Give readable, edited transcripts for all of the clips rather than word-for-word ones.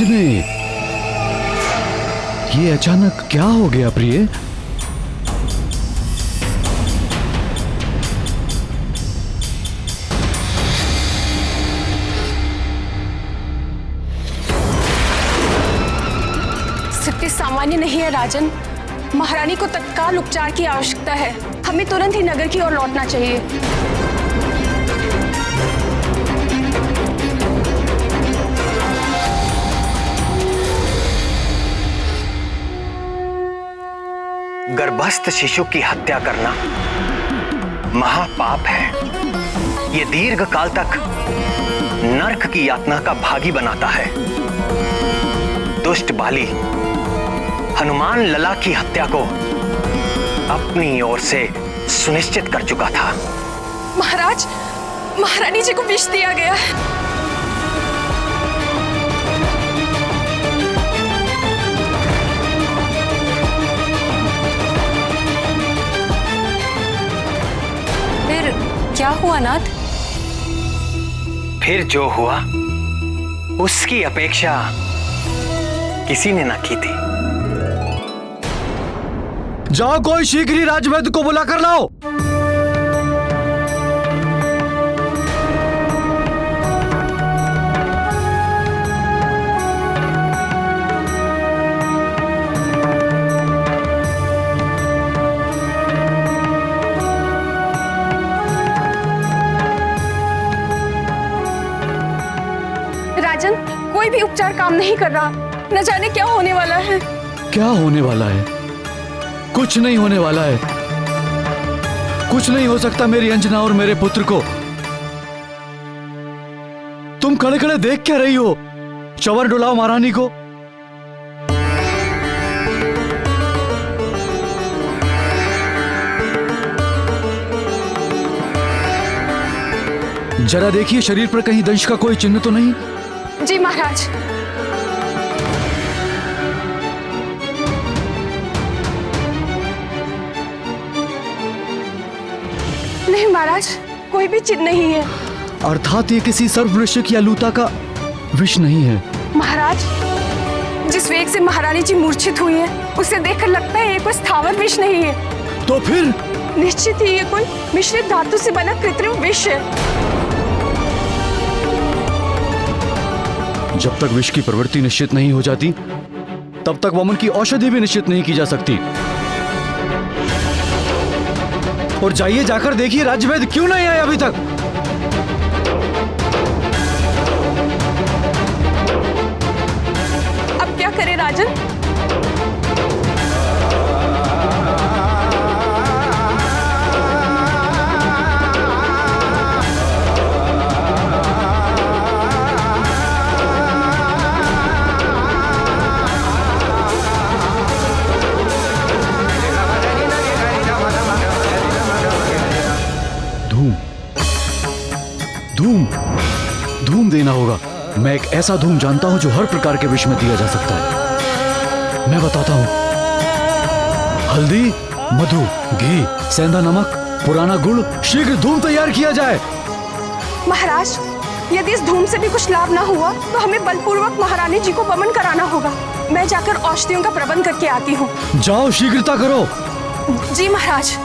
अंजने, ये अचानक क्या हो गया प्रिय? स्थिति सामान्य नहीं है राजन। महारानी को तत्काल उपचार की आवश्यकता है। हमें तुरंत ही नगर की ओर लौटना चाहिए। गर्भस्थ शिशु की हत्या करना महापाप है। यह दीर्घ काल तक नरक की यातना का भागी बनाता है। दुष्ट बाली हनुमान लला की हत्या को अपनी ओर से सुनिश्चित कर चुका था। महाराज, महारानी जी को विष दिया गया है। फिर क्या हुआ नाथ? फिर जो हुआ उसकी अपेक्षा किसी ने ना की थी। जाओ, कोई शीघ्र ही राजवैद्य को बुला कर लाओ। राजन, कोई भी उपचार काम नहीं कर रहा। न जाने क्या होने वाला है। क्या होने वाला है? कुछ नहीं होने वाला है। कुछ नहीं हो सकता मेरी अंजना और मेरे पुत्र को। तुम खड़े खड़े देख क्या रही हो? चवर डुलाओ महारानी को। जरा देखिए शरीर पर कहीं दंश का कोई चिन्ह तो नहीं? जी महाराज। नहीं महाराज, कोई भी चिन्ह नहीं है। अर्थात ये किसी सर्ववृश्चिक या लूता का विष नहीं है। महाराज, जिस वेग से महारानी जी मूर्छित हुई है, उसे देखकर लगता है ये कोई स्थावर विष नहीं है। तो फिर? निश्चित ही ये कोई मिश्रित धातु से बना कृत्रिम विष है। जब तक विष की प्रवृत्ति निश्चित नहीं हो जाती, तब तक वमन की औषधि भी निश्चित नहीं की जा सकती। और जाइए, जाकर देखिए राजवैद्य क्यों नहीं आए अभी तक। अब क्या करे राजन? धूम, धूम देना होगा। मैं एक ऐसा धूम जानता हूं जो हर प्रकार के विष में दिया जा सकता है। मैं बताता हूं। हल्दी, मधु, घी, सेंधा नमक, पुराना गुड़, शीघ्र धूम तैयार किया जाए। महाराज, यदि इस धूम से भी कुछ लाभ ना हुआ तो हमें बलपूर्वक महारानी जी को वमन कराना होगा। मैं जाकर औषधियों का प्रबंध करके आती हूँ। जाओ, शीघ्रता करो। जी महाराज।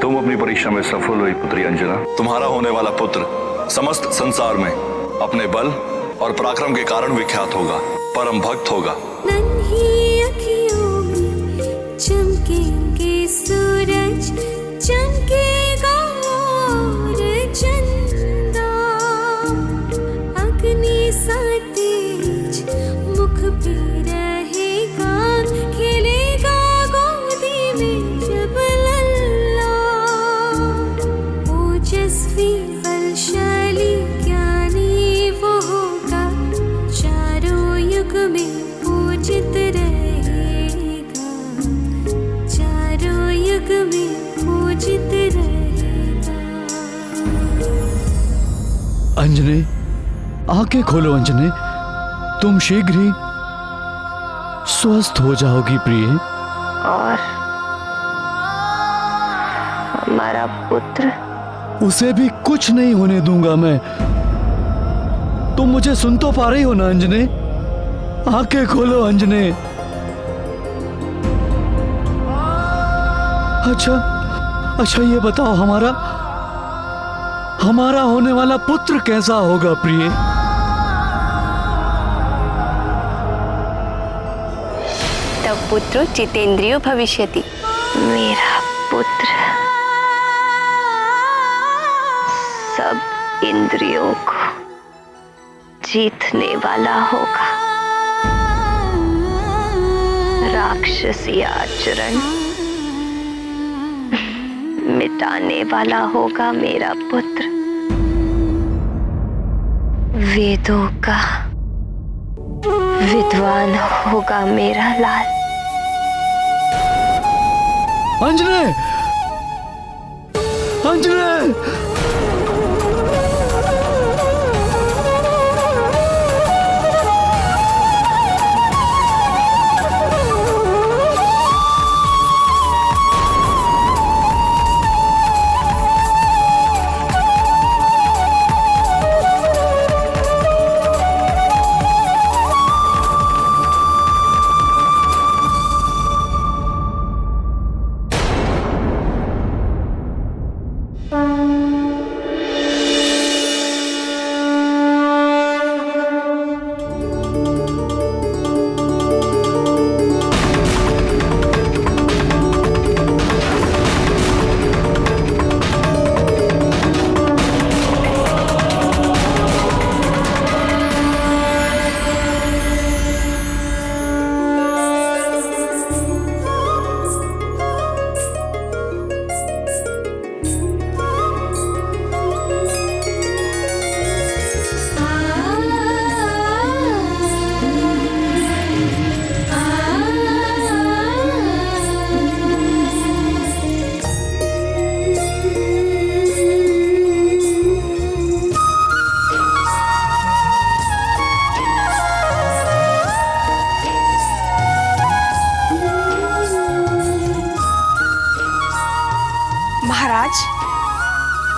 तुम अपनी परीक्षा में सफल हुई पुत्री अंजना। तुम्हारा होने वाला पुत्र समस्त संसार में अपने बल और पराक्रम के कारण विख्यात होगा, परम भक्त होगा। चमकेंगे सूरज, चमकेगा और चंदा, अग्नि सा तेज अंजने, आंखें खोलो अंजने, तुम शीघ्र ही स्वस्थ हो जाओगी प्रिय। और हमारा पुत्र? उसे भी कुछ नहीं होने दूंगा मैं। तुम मुझे सुन तो पा रही हो ना अंजने? आंखें खोलो अंजने। अच्छा ये बताओ, हमारा होने वाला पुत्र कैसा होगा प्रिय? तब पुत्रो जितेंद्रियो भविष्यति। मेरा पुत्र सब इंद्रियों को जीतने वाला होगा। राक्षसी आचरण मिटाने वाला होगा मेरा पुत्र। वेदों का विद्वान होगा मेरा लाल। अंजने, अंजने!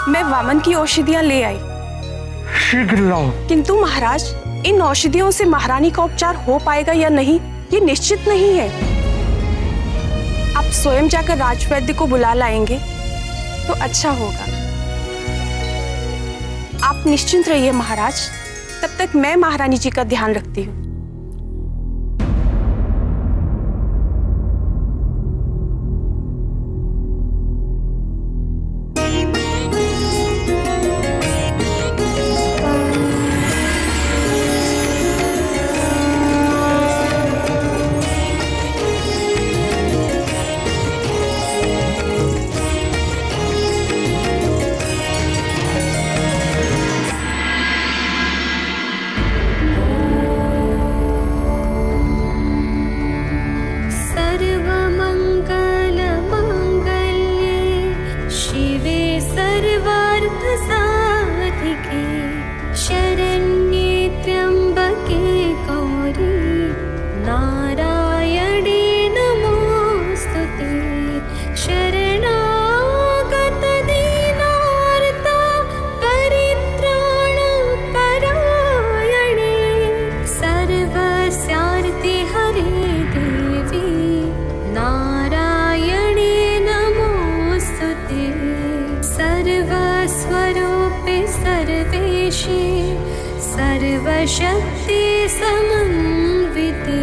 मैं वामन की औषधियां ले आई। शीघ्र लाओ। किंतु महाराज, इन औषधियों से महारानी का उपचार हो पाएगा या नहीं, ये निश्चित नहीं है। आप स्वयं जाकर राजवैद्य को बुला लाएंगे तो अच्छा होगा। आप निश्चिंत रहिए महाराज, तब तक मैं महारानी जी का ध्यान रखती हूँ। सर्वशक्ति समन्विते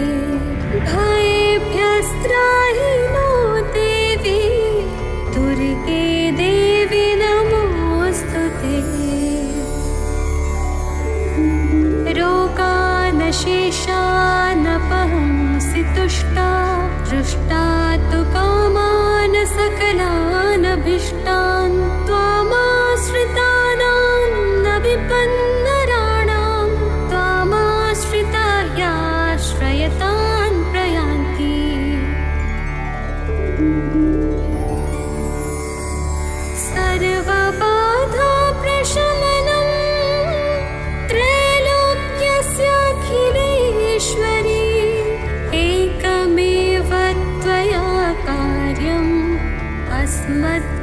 भयेभ्यस्त्राहि नो देवी दुर्गे देवी नमोस्तुते। रोगान् शेषानपहंसि तुष्टा दृष्टा तु कामान् सकलान् अभीष्टान् त्वामाश्रितानां न विपन्नराणां त्वामाश्रिता ह्याश्रयतान् प्रयान्ति। सर्वबाधा प्रशमनं अस्मद्वैरिविनाशनम्।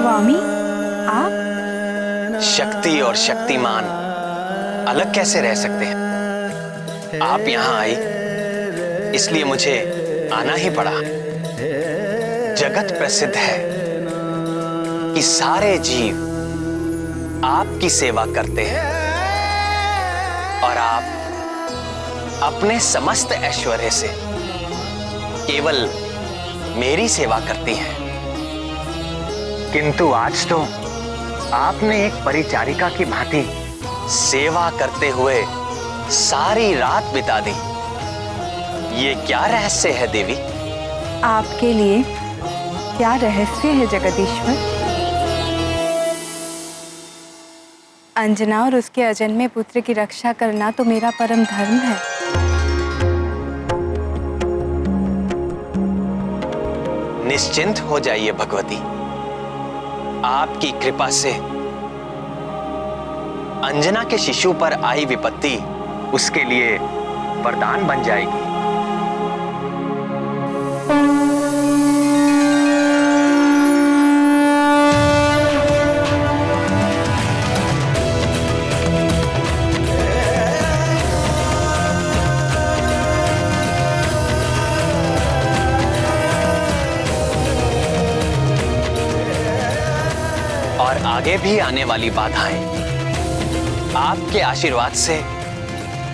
स्वामी, आप? शक्ति और शक्तिमान अलग कैसे रह सकते हैं? आप यहाँ आई इसलिए मुझे आना ही पड़ा। जगत प्रसिद्ध है कि सारे जीव आपकी सेवा करते हैं और आप अपने समस्त ऐश्वर्य से केवल मेरी सेवा करती हैं। किंतु आज तो आपने एक परिचारिका की भांति सेवा करते हुए सारी रात बिता दी। ये क्या रहस्य है देवी? आपके लिए क्या रहस्य है जगदीश्वर? अंजना और उसके अजन्मे पुत्र की रक्षा करना तो मेरा परम धर्म है। निश्चिंत हो जाइए भगवती, आपकी कृपा से अंजना के शिशु पर आई विपत्ति उसके लिए वरदान बन जाएगी। और आगे भी आने वाली बाधाएं आपके आशीर्वाद से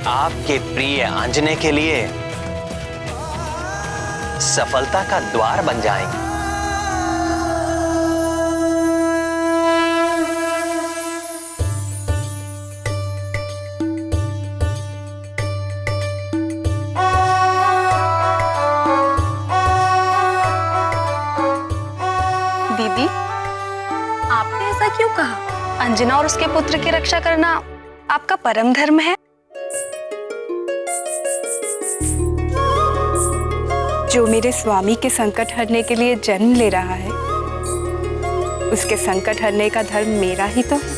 आपके प्रिय आंजने के लिए सफलता का द्वार बन जाएंगे। दीदी, आपने ऐसा क्यों कहा? अंजना और उसके पुत्र की रक्षा करना आपका परम धर्म है। जो मेरे स्वामी के संकट हरने के लिए जन्म ले रहा है, उसके संकट हरने का धर्म मेरा ही तो है।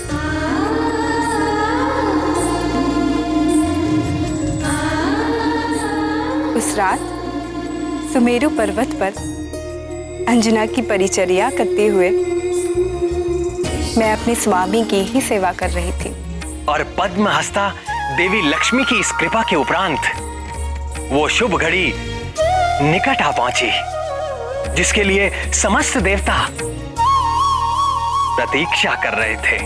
उस रात सुमेरु पर्वत पर अंजना की परिचर्या करते हुए मैं अपने स्वामी की ही सेवा कर रही थी। और पद्म हस्ता देवी लक्ष्मी की इस कृपा के उपरांत वो शुभ घड़ी निकट आ पहुंची, जिसके लिए समस्त देवता प्रतीक्षा कर रहे थे।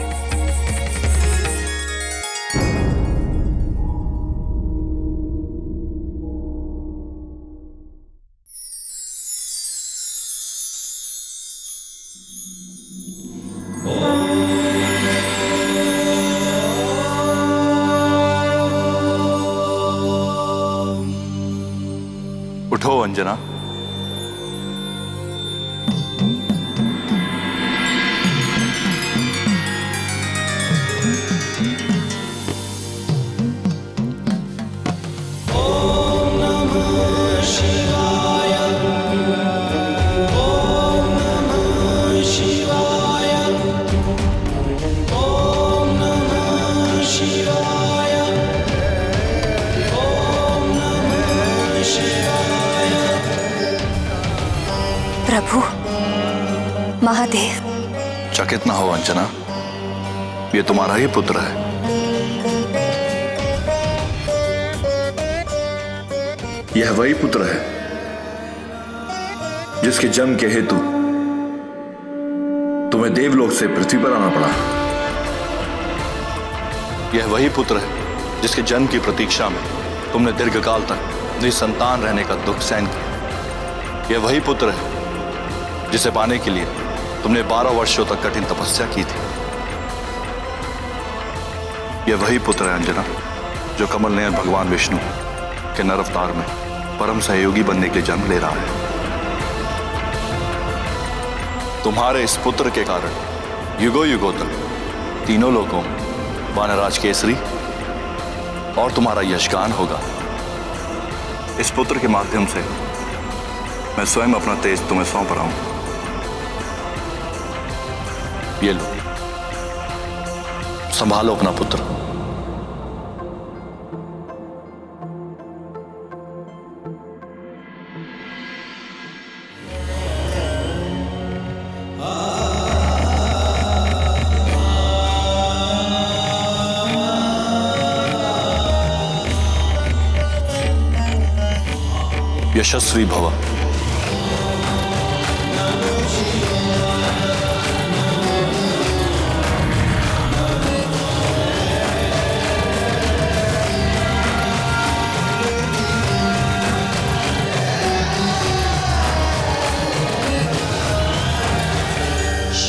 उठो अंजना। प्रभु महादेव। चकित ना हो अंजना, ये तुम्हारा ही पुत्र है। यह वही पुत्र है जिसके जन्म के हेतु तुम्हें देवलोक से पृथ्वी पर आना पड़ा। यह वही पुत्र है जिसके जन्म की प्रतीक्षा में तुमने दीर्घकाल तक निसंतान रहने का दुख सहन किया। यह वही पुत्र है जिसे पाने के लिए तुमने 12 वर्षों तक कठिन तपस्या की थी। यह वही पुत्र है अंजना जो कमल नयन भगवान विष्णु के नर अवतार में परम सहयोगी बनने के लिए जन्म ले रहा है। तुम्हारे इस पुत्र के कारण युगों युगों तक तीनों लोगों वानराज केसरी और तुम्हारा यशगान होगा। इस पुत्र के माध्यम से मैं स्वयं अपना तेज तुम्हें सौंप रहा हूं। ये लो, संभालो अपना पुत्र। यशस्वी भव।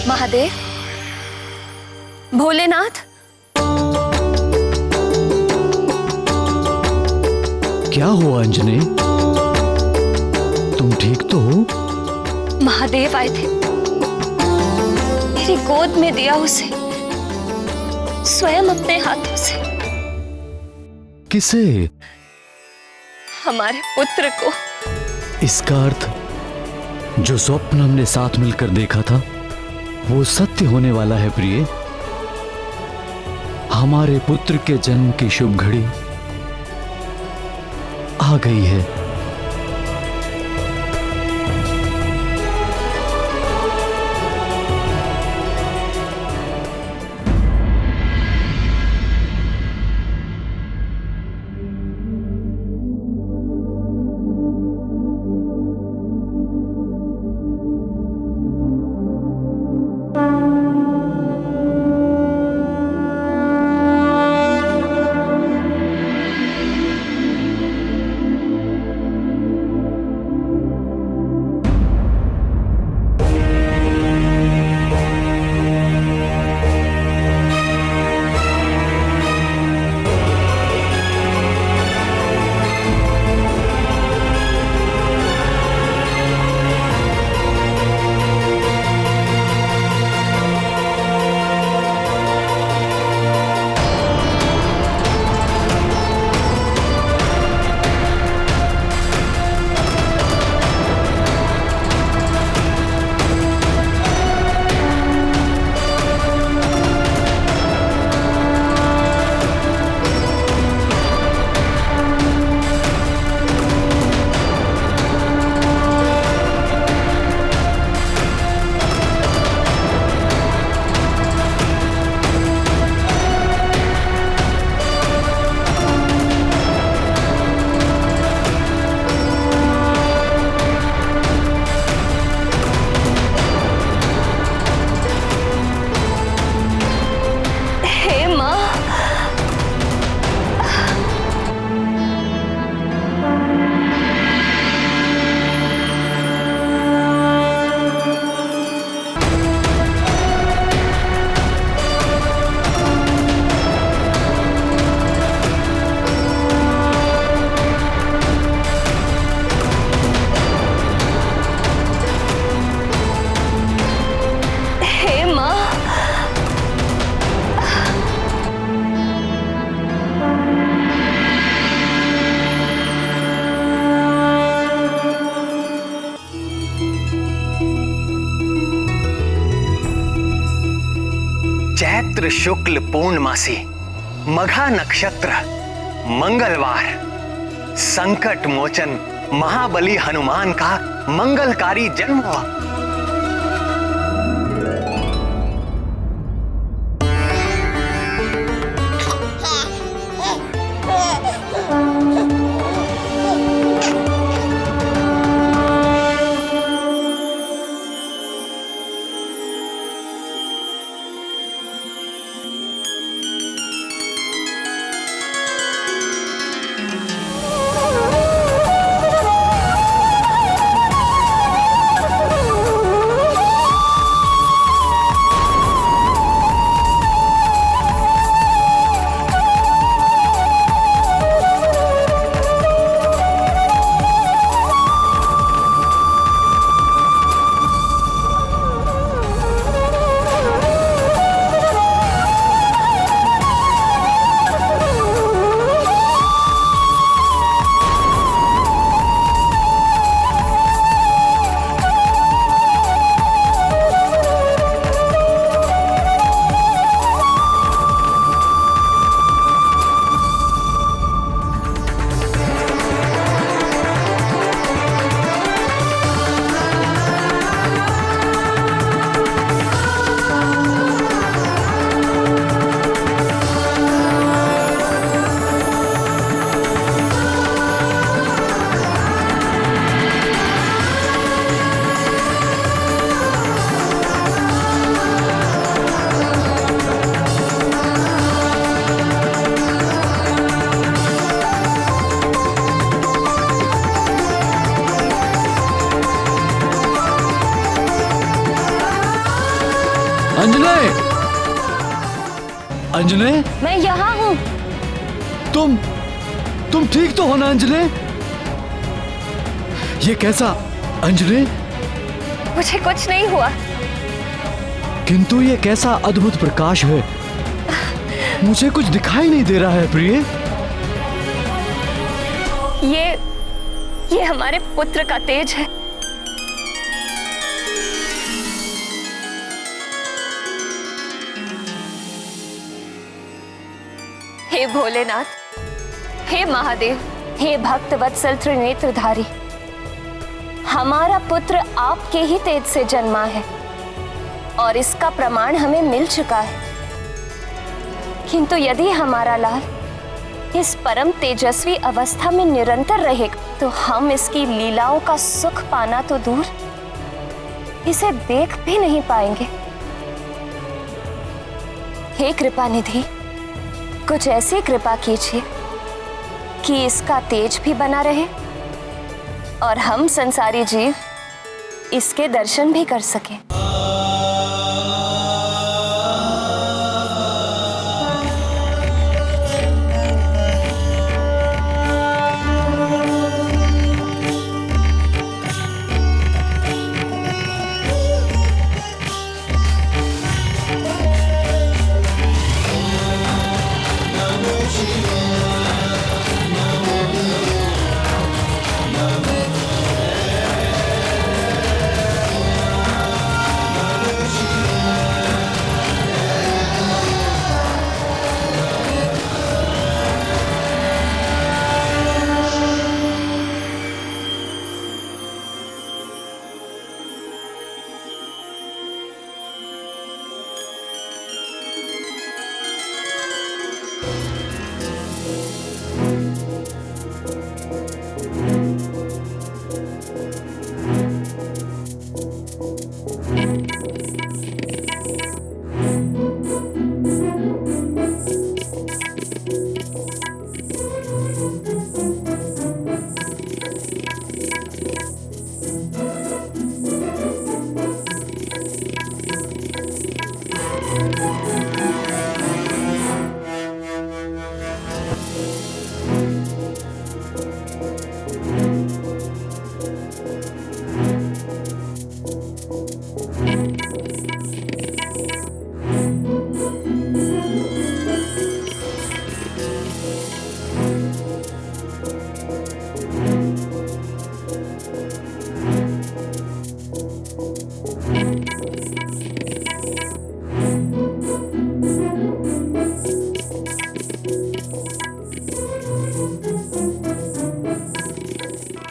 महादेव, भोलेनाथ, क्या हुआ अंजने? तुम ठीक तो हो? महादेव आए थे, मेरी गोद में दिया उसे स्वयं अपने हाथों से। किसे? हमारे पुत्र को। इसका अर्थ जो स्वप्न हमने साथ मिलकर देखा था वो सत्य होने वाला है प्रिय। हमारे पुत्र के जन्म की शुभ घड़ी आ गई है। चैत्र शुक्ल पूर्णमासी मघा नक्षत्र मंगलवार संकट मोचन महाबली हनुमान का मंगलकारी जन्म हुआ। अंजने, अंजने, मैं यहाँ हूँ। तुम ठीक तो हो ना अंजने? ये कैसा अंजने? मुझे कुछ नहीं हुआ। किंतु ये कैसा अद्भुत प्रकाश है, मुझे कुछ दिखाई नहीं दे रहा है प्रिय। ये हमारे पुत्र का तेज है। हे भोलेनाथ, हे महादेव, हे भक्त वत्सल त्रिनेत्रधारी, हमारा पुत्र आपके ही तेज से जन्मा है और इसका प्रमाण हमें मिल चुका है। किंतु यदि हमारा लाल इस परम तेजस्वी अवस्था में निरंतर रहेगा तो हम इसकी लीलाओं का सुख पाना तो दूर, इसे देख भी नहीं पाएंगे। हे कृपा निधि, कुछ ऐसी कृपा कीजिए कि इसका तेज भी बना रहे और हम संसारी जीव इसके दर्शन भी कर सकें।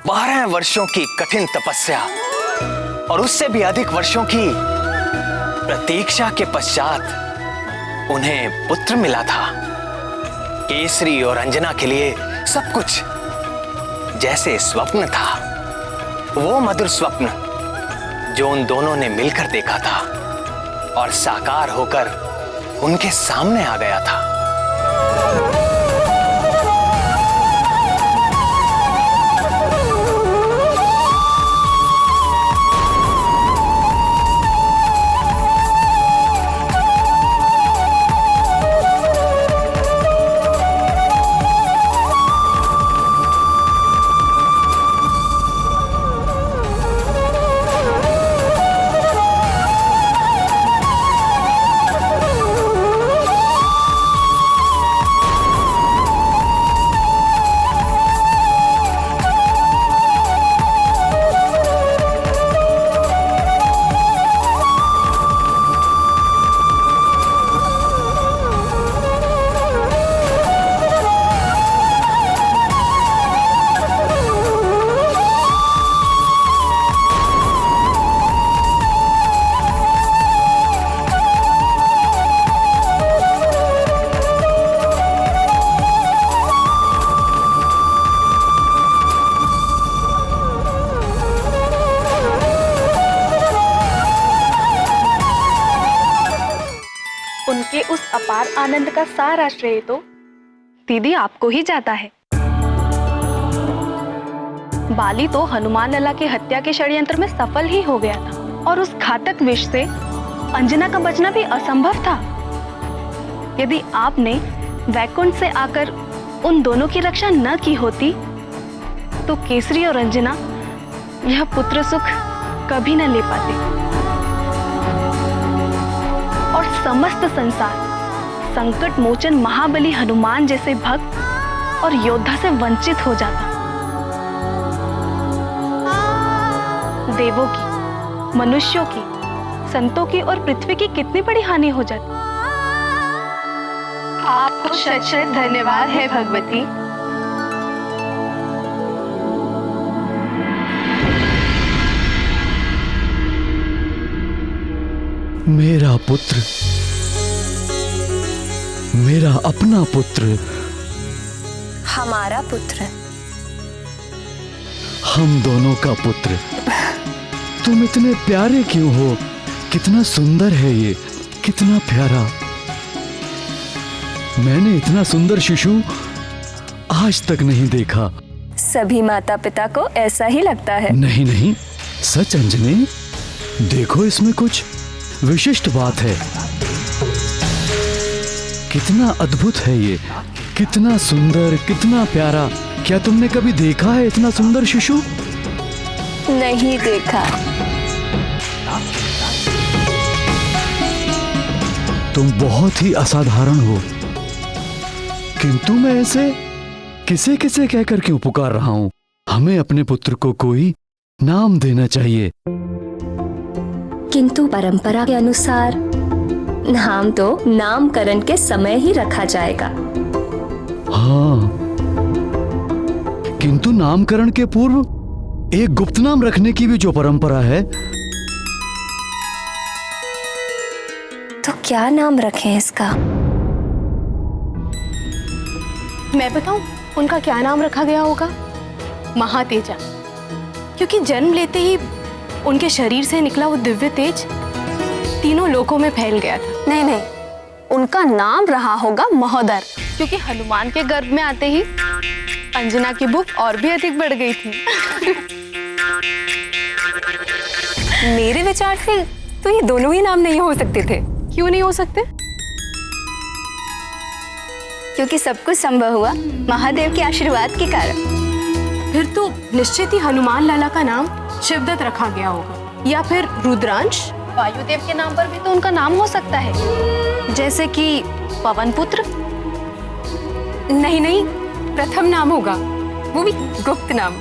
12 वर्षों की कठिन तपस्या और उससे भी अधिक वर्षों की प्रतीक्षा के पश्चात उन्हें पुत्र मिला था। केसरी और अंजना के लिए सब कुछ जैसे स्वप्न था, वो मधुर स्वप्न जो उन दोनों ने मिलकर देखा था और साकार होकर उनके सामने आ गया था। उनके उस अपार आनंद का सारा श्रेय तो दीदी आपको ही जाता है। बाली तो हनुमान लला की हत्या के षड्यंत्र में सफल ही हो गया था और उस घातक विष से अंजना का बचना भी असंभव था। यदि आपने वैकुंठ से आकर उन दोनों की रक्षा न की होती तो केसरी और अंजना यह पुत्र सुख कभी न ले पाते और समस्त संसार संकट मोचन महाबली हनुमान जैसे भक्त और योद्धा से वंचित हो जाता। देवों की, मनुष्यों की, संतों की और पृथ्वी की कितनी बड़ी हानि हो जाती। आपको शत शत धन्यवाद है भगवती। मेरा पुत्र, मेरा अपना पुत्र, हमारा पुत्र, हम दोनों का पुत्र। तुम इतने प्यारे क्यों हो? कितना सुंदर है ये, कितना प्यारा। मैंने इतना सुंदर शिशु आज तक नहीं देखा। सभी माता पिता को ऐसा ही लगता है। नहीं नहीं, सच अंजनी, देखो इसमें कुछ विशिष्ट बात है। कितना अद्भुत है ये, कितना सुंदर, कितना प्यारा। क्या तुमने कभी देखा है इतना सुंदर शिशु? नहीं देखा। तुम बहुत ही असाधारण हो, किंतु मैं ऐसे किसे किसे कहकर क्यों पुकार रहा हूं? हमें अपने पुत्र को कोई नाम देना चाहिए। किंतु परंपरा के अनुसार नाम तो नामकरण के समय ही रखा जाएगा। हाँ, किंतु नामकरण के पूर्व एक गुप्त नाम रखने की भी जो परंपरा है। तो क्या नाम रखें इसका? मैं बताऊं उनका क्या नाम रखा गया होगा? महातेजा, क्योंकि जन्म लेते ही उनके शरीर से निकला वो दिव्य तेज तीनों लोकों में फैल गया था। नहीं नहीं, उनका नाम रहा होगा महोदर, क्योंकि हनुमान के गर्भ में आते ही अंजना की भूख और भी अधिक बढ़ गई थी। मेरे विचार से तो ये दोनों ही नाम नहीं हो सकते थे। क्यों नहीं हो सकते? क्योंकि सब कुछ संभव हुआ महादेव के आशीर्वाद के कारण। फिर तो निश्चित ही हनुमान लाला का नाम शिवदत्त रखा गया होगा, या फिर रुद्रांश। वायुदेव के नाम पर भी तो उनका नाम हो सकता है, जैसे कि पवन पुत्र। नहीं नहीं, प्रथम नाम होगा, वो भी गुप्त नाम।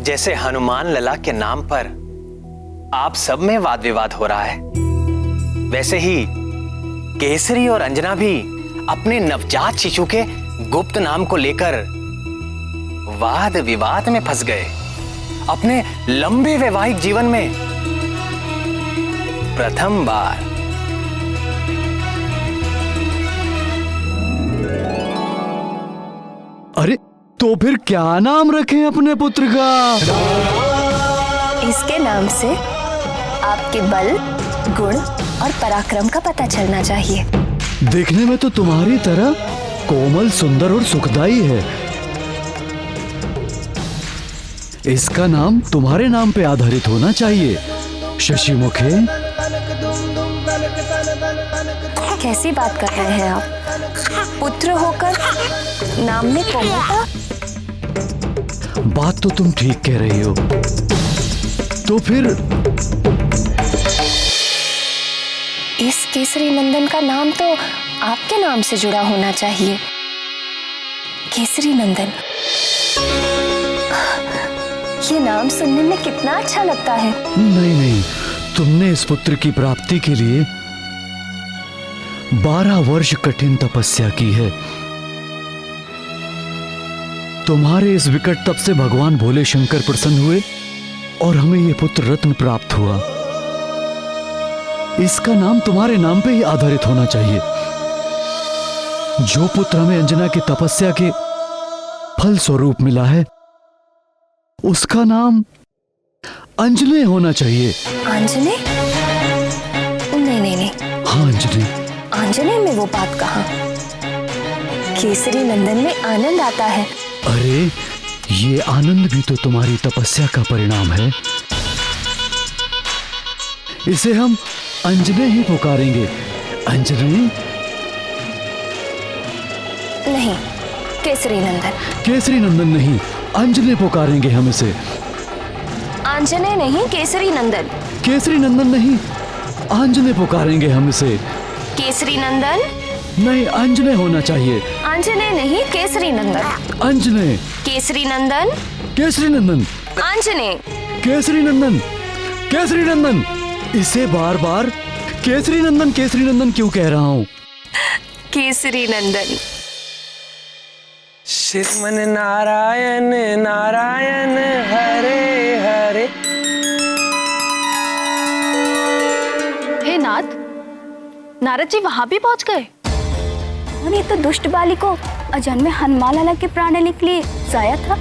जैसे हनुमान लला के नाम पर आप सब में वाद विवाद हो रहा है, वैसे ही केसरी और अंजना भी अपने नवजात शिशु के गुप्त नाम को लेकर वाद विवाद में फंस गए। अपने लंबे वैवाहिक जीवन में प्रथम बार। अरे तो फिर क्या नाम रखें अपने पुत्र का? इसके नाम से आपके बल, गुण और पराक्रम का पता चलना चाहिए। देखने में तो तुम्हारी तरह कोमल, सुंदर और सुखदाई है। इसका नाम तुम्हारे नाम पे आधारित होना चाहिए, शशिमुखे। कैसी बात कर रहे हैं आप? पुत्र होकर नाम में कोमलता? बात तो तुम ठीक कह रही हो। तो फिर इस केसरी नंदन का नाम तो आपके नाम से जुड़ा होना चाहिए। केसरी नंदन, ये नाम सुनने में कितना अच्छा लगता है। नहीं नहीं, तुमने इस पुत्र की प्राप्ति के लिए 12 वर्ष कठिन तपस्या की है। तुम्हारे इस विकट तप से भगवान भोले शंकर प्रसन्न हुए और हमें यह पुत्र रत्न प्राप्त हुआ। इसका नाम तुम्हारे नाम पे ही आधारित होना चाहिए। जो पुत्र हमें अंजना की तपस्या के फल स्वरूप मिला है, उसका नाम अंजने होना चाहिए। अंजने? नहीं नहीं नहीं। हाँ अंजने। अंजने में वो बात कहाँ? केसरी नंदन में आनंद आता है। अरे ये आनंद भी तो तुम्हारी तपस्या का परिणाम है। इसे हम अंजने ही पुकारेंगे। अंजने नहीं, केसरी नंदन। केसरी नंदन नहीं, अंजने पुकारेंगे हम इसे। अंजने नहीं, केसरी नंदन। केसरी नंदन नहीं, अंजने पुकारेंगे हम इसे। केसरी नंदन नहीं, अंजने होना चाहिए। अंजने नहीं, केसरी नंदन। अंजने। केसरी नंदन। केसरी नंदन। अंजने। केसरी नंदन। केसरी नंदन। इसे बार बार केसरी नंदन क्यों कह रहा हूँ? केसरी नंदन। श्रीमन नारायण नारायण हरे हरे। हे नाथ, नारद जी वहां भी पहुंच गए। और ये तो दुष्ट बाली को अजन्मे हनुमान लाला के प्राण लेने के लिए जाया था।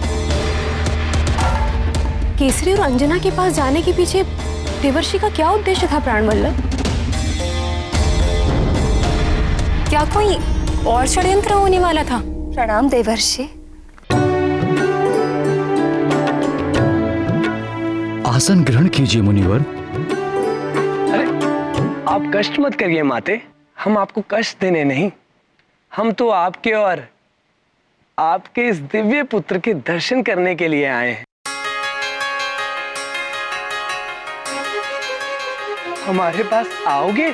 केसरी और अंजना के पास जाने के पीछे देवर्षि का क्या उद्देश्य था प्राणवल्लभ? क्या कोई और षड्यंत्र होने वाला था? प्रणाम देवर्षि। आसन ग्रहण कीजिए मुनिवर। अरे आप कष्ट मत करिए माते, हम आपको कष्ट देने नहीं, हम तो आपके और आपके इस दिव्य पुत्र के दर्शन करने के लिए आए हैं। हमारे पास आओगे?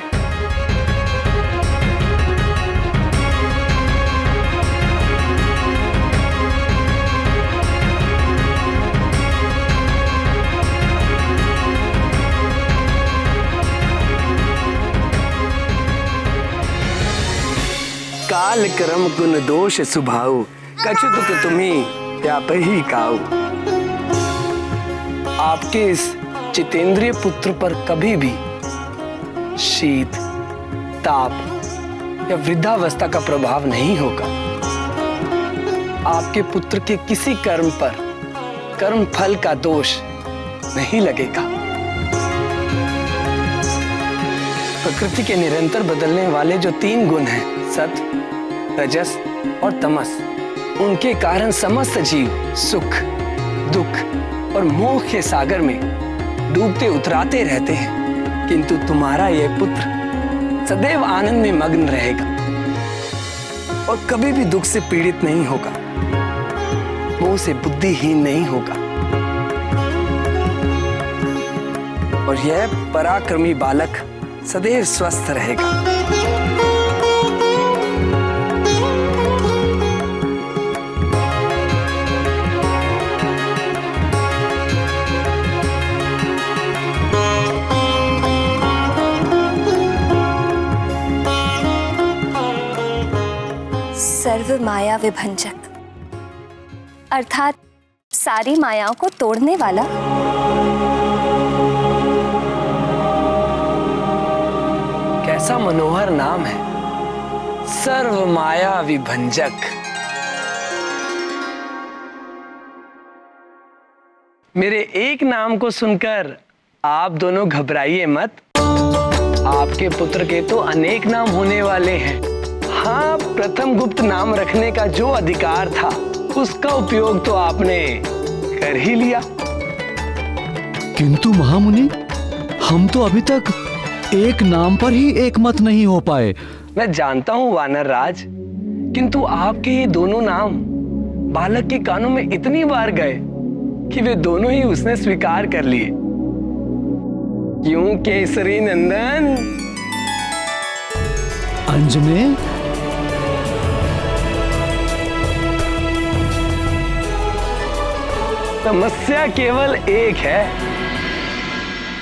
काल कर्म गुण दोष सुभाऊ, कछु दुख तुम्हें त्याप ही काऊ। आपके इस जितेंद्रिय पुत्र पर कभी भी शीत, ताप या वृद्धावस्था का प्रभाव नहीं होगा। आपके पुत्र के किसी कर्म पर कर्म फल का दोष नहीं लगेगा। प्रकृति के निरंतर बदलने वाले जो 3 गुण हैं, सत्व, रजस और तमस, उनके कारण समस्त जीव सुख, दुख और मोह के सागर में डूबते उतराते रहते हैं। किंतु तुम्हारा यह पुत्र सदैव आनंद में मग्न रहेगा और कभी भी दुख से पीड़ित नहीं होगा, मोह से बुद्धिहीन नहीं होगा। और यह पराक्रमी बालक सदैव स्वस्थ रहेगा। सर्व माया विभंजक, अर्थात सारी मायाओं को तोड़ने वाला। कैसा मनोहर नाम है, सर्व माया विभंजक। मेरे एक नाम को सुनकर आप दोनों घबराइए मत। आपके पुत्र के तो अनेक नाम होने वाले हैं। हाँ, प्रथम गुप्त नाम रखने का जो अधिकार था उसका उपयोग तो आपने कर ही लिया। किंतु महामुनि, हम तो अभी तक एक नाम पर ही एक मत नहीं हो पाए। मैं जानता हूँ वानर राज, किंतु आपके ये दोनों नाम बालक के कानों में इतनी बार गए कि वे दोनों ही उसने स्वीकार कर लिए। क्यों केसरी नंदन? अंजने, समस्या केवल एक है,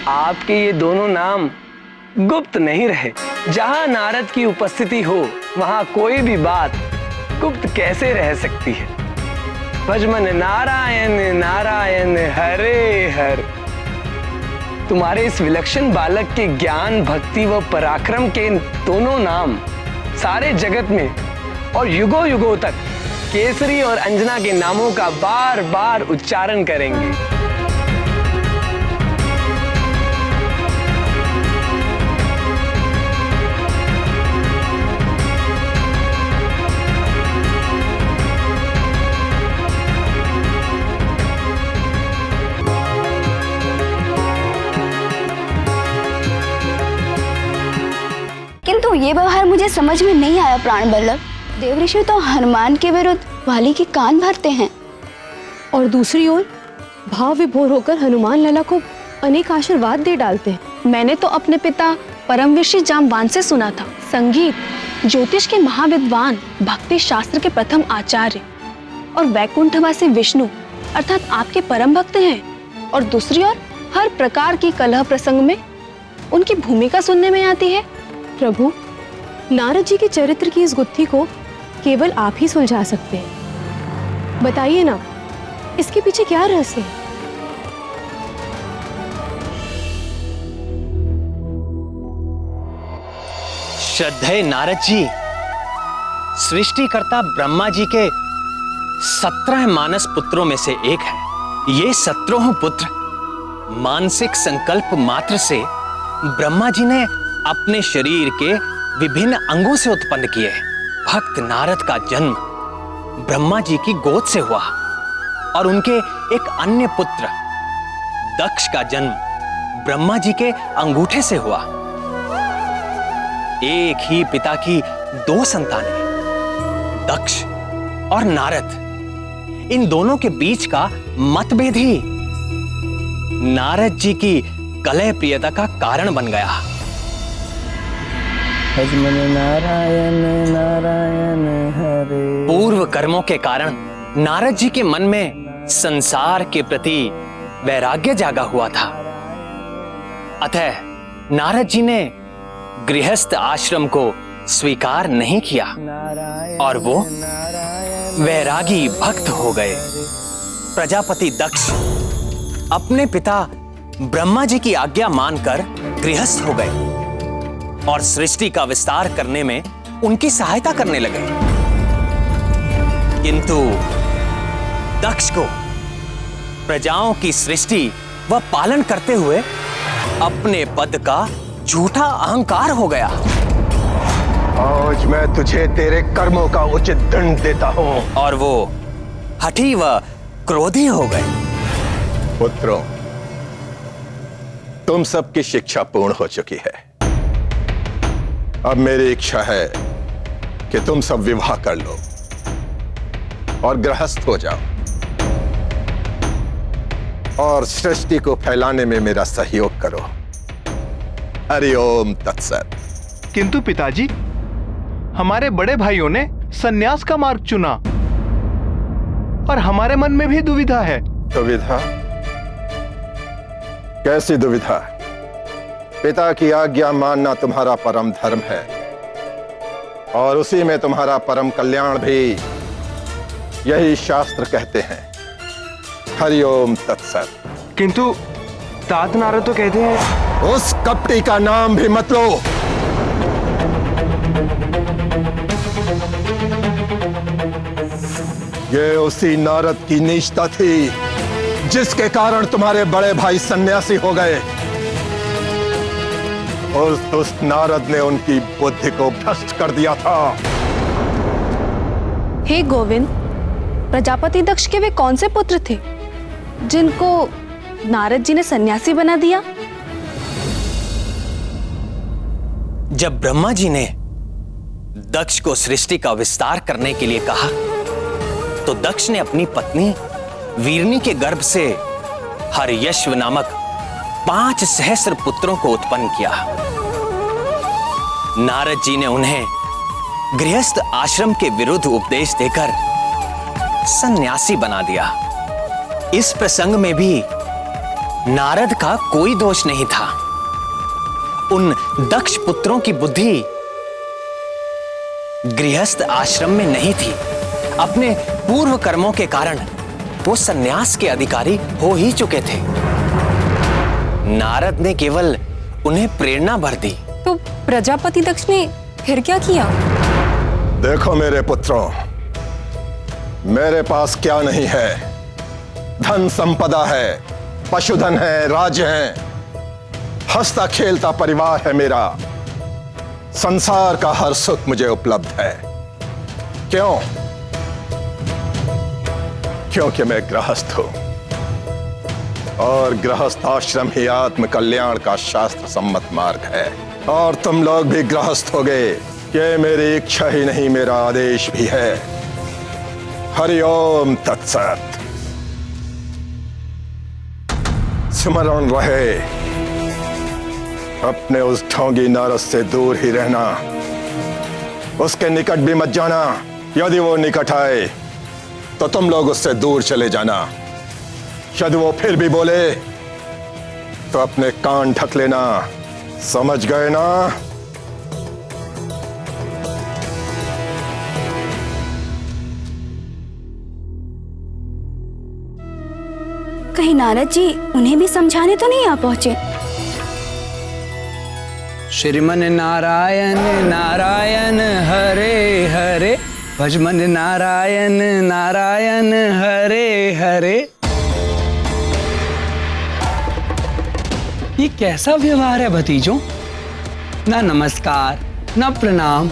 आपके ये दोनों नाम गुप्त नहीं रहे। जहां नारद की उपस्थिति हो वहां कोई भी बात गुप्त कैसे रह सकती है। भजमन नारायण नारायण हरे हर। तुम्हारे इस विलक्षण बालक के ज्ञान, भक्ति व पराक्रम के दोनों नाम सारे जगत में और युगों युगों तक केसरी और अंजना के नामों का बार बार उच्चारण करेंगे। किंतु ये व्यवहार मुझे समझ में नहीं आया प्राण बल्लभ। देवऋषि तो हनुमान के विरुद्ध वाली के कान भरते हैं, और दूसरी ओर भाव विभोर होकर हनुमान लला को अनेक आशीर्वाद दे डालते हैं। मैंने तो अपने पिता परम ऋषि जाम्बवान से सुना था, संगीत ज्योतिष के महाविद्वान, भक्ति शास्त्र के प्रथम आचार्य और वैकुंठवासी विष्णु अर्थात आपके परम भक्त हैं। और दूसरी ओर हर प्रकार की कलह प्रसंग में उनकी भूमिका सुनने में आती है। प्रभु, नारद जी के चरित्र की इस गुत्थी को केवल आप ही सुलझा सकते हैं। बताइए ना, इसके पीछे क्या रहस्य है? श्रद्धेय नारद जी, सृष्टिकर्ता ब्रह्मा जी के 17 मानस पुत्रों में से एक है। ये 17 पुत्र मानसिक संकल्प मात्र से ब्रह्मा जी ने अपने शरीर के विभिन्न अंगों से उत्पन्न किए। भक्त नारद का जन्म ब्रह्मा जी की गोद से हुआ और उनके एक अन्य पुत्र दक्ष का जन्म ब्रह्मा जी के अंगूठे से हुआ। एक ही पिता की 2 संतानें, दक्ष और नारद। इन दोनों के बीच का मतभेद ही नारद जी की कलह प्रियता का कारण बन गया। भजमन नारायण नारायण हरे। पूर्व कर्मों के कारण नारद जी के मन में संसार के प्रति वैराग्य जागा हुआ था। अतः नारद जी ने गृहस्थ आश्रम को स्वीकार नहीं किया और वो वैरागी भक्त हो गए। प्रजापति दक्ष अपने पिता ब्रह्मा जी की आज्ञा मानकर गृहस्थ हो गए और सृष्टि का विस्तार करने में उनकी सहायता करने लगे। किंतु दक्ष को प्रजाओं की सृष्टि व पालन करते हुए अपने पद का झूठा अहंकार हो गया। आज मैं तुझे तेरे कर्मों का उचित दंड देता हूं। और वो हठी व क्रोधी हो गए। पुत्रों, तुम सबकी शिक्षा पूर्ण हो चुकी है। अब मेरी इच्छा है कि तुम सब विवाह कर लो और गृहस्थ हो जाओ और सृष्टि को फैलाने में मेरा सहयोग करो। हरि ओम तत्सत। किंतु पिताजी, हमारे बड़े भाइयों ने सन्यास का मार्ग चुना और हमारे मन में भी दुविधा है। दुविधा? कैसी दुविधा? पिता की आज्ञा मानना तुम्हारा परम धर्म है और उसी में तुम्हारा परम कल्याण भी, यही शास्त्र कहते हैं। हरिओम तत्सत। किंतु तात नारद तो कहते हैं। उस कपटी का नाम भी मत लो। ये उसी नारद की नीचता थी जिसके कारण तुम्हारे बड़े भाई सन्यासी हो गए। उस नारद ने उनकी बुद्धि को भ्रष्ट कर दिया था। हे गोविंद, प्रजापति दक्ष के वे कौन से पुत्र थे जिनको नारद जी ने सन्यासी बना दिया? जब ब्रह्मा जी ने दक्ष को सृष्टि का विस्तार करने के लिए कहा, तो दक्ष ने अपनी पत्नी वीरनी के गर्भ से हर्यश्व नामक 5 सहस्र पुत्रों को उत्पन्न किया। नारद जी ने उन्हें गृहस्थ आश्रम के विरुद्ध उपदेश देकर सन्यासी बना दिया। इस प्रसंग में भी नारद का कोई दोष नहीं था। उन दक्ष पुत्रों की बुद्धि गृहस्थ आश्रम में नहीं थी। अपने पूर्व कर्मों के कारण वो सन्यास के अधिकारी हो ही चुके थे। नारद ने केवल उन्हें प्रेरणा भर दी। तो प्रजापति दक्ष ने फिर क्या किया? देखो मेरे पुत्रों, मेरे पास क्या नहीं है। धन संपदा है, पशुधन है, राज्य है, हंसता खेलता परिवार है मेरा। संसार का हर सुख मुझे उपलब्ध है। क्यों? क्योंकि मैं गृहस्थ हूं, और गृहस्थ आश्रम ही आत्म कल्याण का शास्त्र सम्मत मार्ग है। और तुम लोग भी गृहस्थ हो गए। ये मेरी इच्छा ही नहीं, मेरा आदेश भी है। हरिओम तत्सत। स्मरण रहे, अपने उस ढोंगी नारद से दूर ही रहना। उसके निकट भी मत जाना। यदि वो निकट आए तो तुम लोग उससे दूर चले जाना। यदि वो फिर भी बोले तो अपने कान ढक लेना। समझ गए ना? कहीं नारद जी उन्हें भी समझाने तो नहीं आ पहुंचे? श्रीमन नारायण नारायण हरे हरे, भजमन नारायण नारायण हरे हरे। ये कैसा व्यवहार है भतीजों? ना नमस्कार, ना प्रणाम,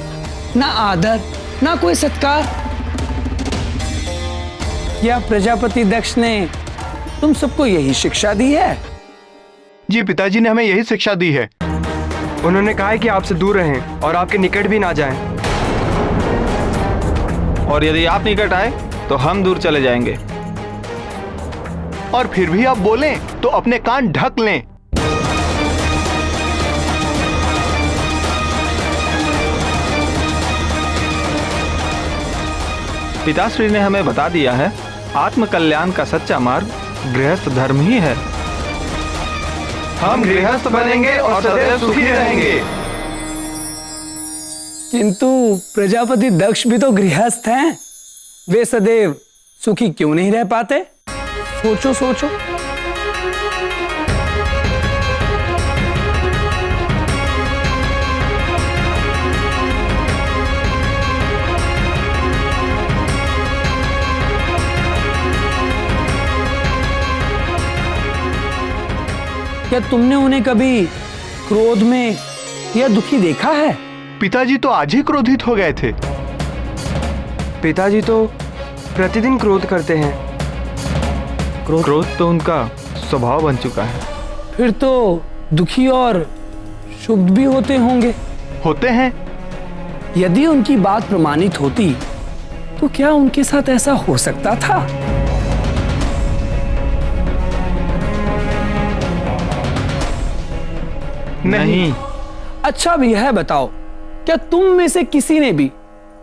ना आदर, ना कोई सत्कार। क्या प्रजापति दक्ष ने तुम सबको यही शिक्षा दी है? जी, पिताजी ने हमें यही शिक्षा दी है। उन्होंने कहा है कि आपसे दूर रहें और आपके निकट भी ना जाएं। और यदि आप निकट आए तो हम दूर चले जाएंगे। और फिर भी आप बोलें तो अपने कान ढक लें। पिताश्री ने हमें बता दिया है, आत्म कल्याण का सच्चा मार्ग गृहस्थ धर्म ही है। हम गृहस्थ बनेंगे और सदैव सुखी रहेंगे। किंतु प्रजापति दक्ष भी तो गृहस्थ हैं। वे सदैव सुखी क्यों नहीं रह पाते? सोचो सोचो। क्या तुमने उन्हें कभी क्रोध में या दुखी देखा है? पिताजी तो आज ही क्रोधित हो गए थे। पिताजी तो प्रतिदिन क्रोध करते हैं। क्रोध तो उनका स्वभाव बन चुका है। फिर तो दुखी और शुभ भी होते होंगे। होते हैं। यदि उनकी बात प्रमाणित होती तो क्या उनके साथ ऐसा हो सकता था? नहीं। अच्छा अब यह बताओ, क्या तुम में से किसी ने भी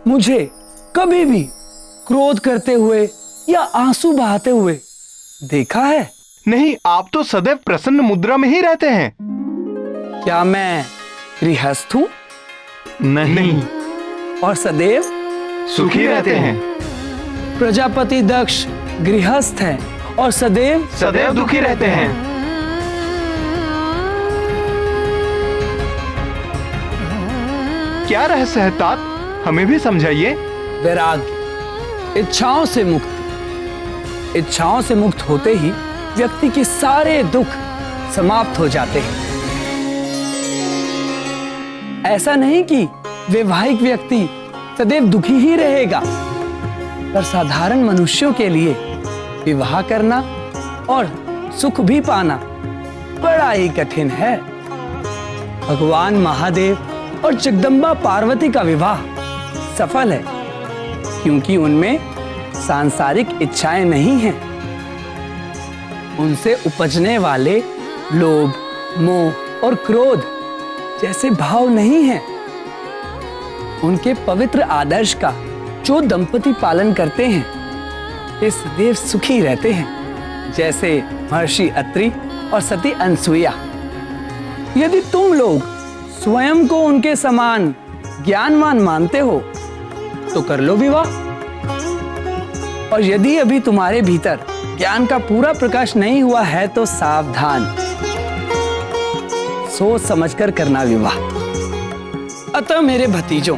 मुझे कभी भी क्रोध करते हुए या आंसू बहाते हुए देखा है? नहीं, आप तो सदैव प्रसन्न मुद्रा में ही रहते हैं। क्या मैं गृहस्थ हूं? नहीं। और सदैव सुखी रहते हैं। प्रजापति दक्ष गृहस्थ है और सदैव दुखी रहते हैं। क्या रहस्य है तात, हमें भी समझाइए। वैराग्य, इच्छाओं से मुक्त होते ही व्यक्ति के सारे दुख समाप्त हो जाते हैं। ऐसा नहीं कि वैवाहिक व्यक्ति सदैव दुखी ही रहेगा, पर साधारण मनुष्यों के लिए विवाह करना और सुख भी पाना बड़ा ही कठिन है। भगवान महादेव और जगदम्बा पार्वती का विवाह सफल है क्योंकि उनमें सांसारिक इच्छाएं नहीं हैं। उनसे उपजने वाले लोभ, मोह और क्रोध जैसे भाव नहीं हैं। उनके पवित्र आदर्श का जो दंपति पालन करते हैं वे सदैव सुखी रहते हैं, जैसे महर्षि अत्रि और सती अनसुईया। यदि तुम लोग स्वयं को उनके समान ज्ञानवान मानते हो तो कर लो विवाह, और यदि अभी तुम्हारे भीतर ज्ञान का पूरा प्रकाश नहीं हुआ है तो सावधान, सोच समझकर करना विवाह। अतः मेरे भतीजों,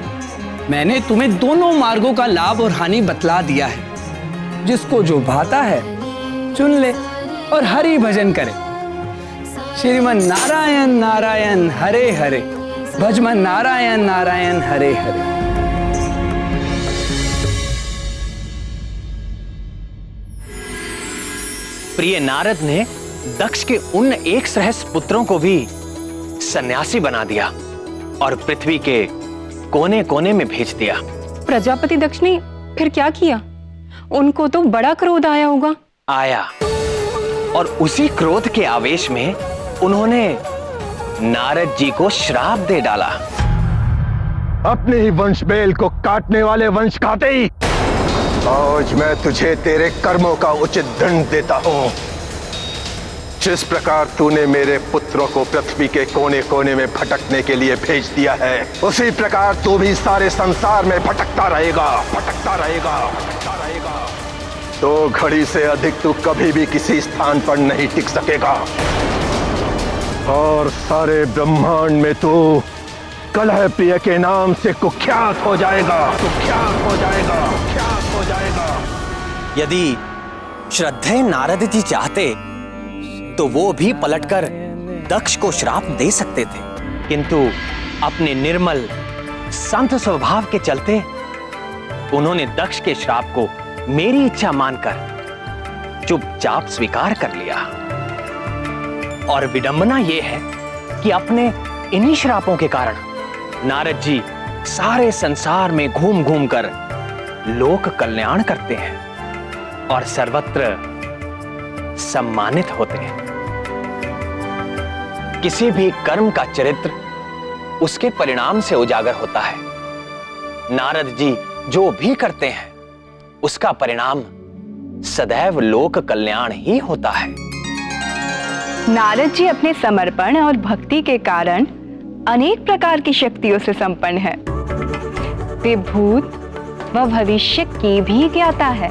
मैंने तुम्हें दोनों मार्गों का लाभ और हानि बतला दिया है। जिसको जो भाता है चुन ले और हरि भजन करे। श्रीमन नारायण नारायण हरे हरे, भजमन नारायण नारायण हरे हरे। प्रिय नारद ने दक्ष के उन 1 सहस्त्र पुत्रों को भी सन्यासी बना दिया और पृथ्वी के कोने कोने में भेज दिया। प्रजापति दक्ष ने फिर क्या किया? उनको तो बड़ा क्रोध आया होगा। आया, और उसी क्रोध के आवेश में उन्होंने नारद जी को श्राप दे डाला। अपने ही वंश बेल को काटने वाले वंश खाते ही आज मैं तुझे तेरे कर्मों का उचित दंड देता हूं। जिस प्रकार तूने मेरे पुत्रों को पृथ्वी के कोने कोने में भटकने के लिए भेज दिया है, उसी प्रकार तू भी सारे संसार में भटकता रहेगा, भटकता रहेगा, भटकता रहेगा। 2 घड़ी से अधिक तू कभी भी किसी स्थान पर नहीं टिक सकेगा और सारे ब्रह्मांड में तू कलह प्रिय के नाम से कुख्यात हो जाएगा, कुख्यात हो जाएगा, कुख्यात हो जाएगा। यदि श्रद्धेय नारद जी चाहते तो वो भी पलटकर दक्ष को श्राप दे सकते थे, किंतु अपने निर्मल संत स्वभाव के चलते उन्होंने दक्ष के श्राप को मेरी इच्छा मानकर चुपचाप स्वीकार कर लिया। और विडंबना यह है कि अपने इन्हीं श्रापों के कारण नारद जी सारे संसार में घूम घूम कर लोक कल्याण करते हैं और सर्वत्र सम्मानित होते हैं। किसी भी कर्म का चरित्र उसके परिणाम से उजागर होता है। नारद जी जो भी करते हैं उसका परिणाम सदैव लोक कल्याण ही होता है। नारद जी अपने समर्पण और भक्ति के कारण अनेक प्रकार की शक्तियों से संपन्न है। वे भूत व भविष्य की भी ज्ञाता है।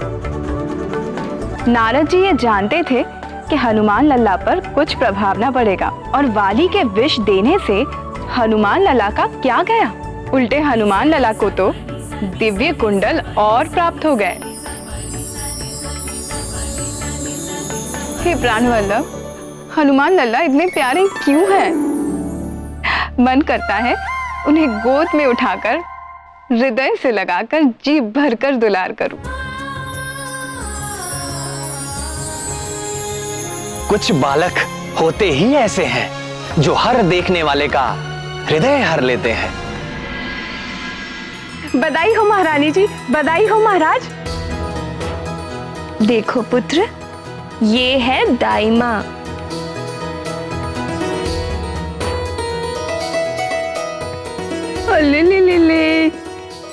नारद जी ये जानते थे कि हनुमान लल्ला पर कुछ प्रभाव न पड़ेगा और वाली के विष देने से हनुमान लल्ला का क्या गया, उल्टे हनुमान लल्ला को तो दिव्य कुंडल और प्राप्त हो गए। हे प्राणवल्लभ, हनुमान लल्ला इतने प्यारे क्यों हैं? मन करता है उन्हें गोद में उठाकर हृदय से लगाकर जी भरकर दुलार करूं। कुछ बालक होते ही ऐसे हैं जो हर देखने वाले का हृदय हर लेते हैं। बधाई हो महारानी जी, बधाई हो महाराज। देखो पुत्र, ये है दाई माँ। ले ले ले ले,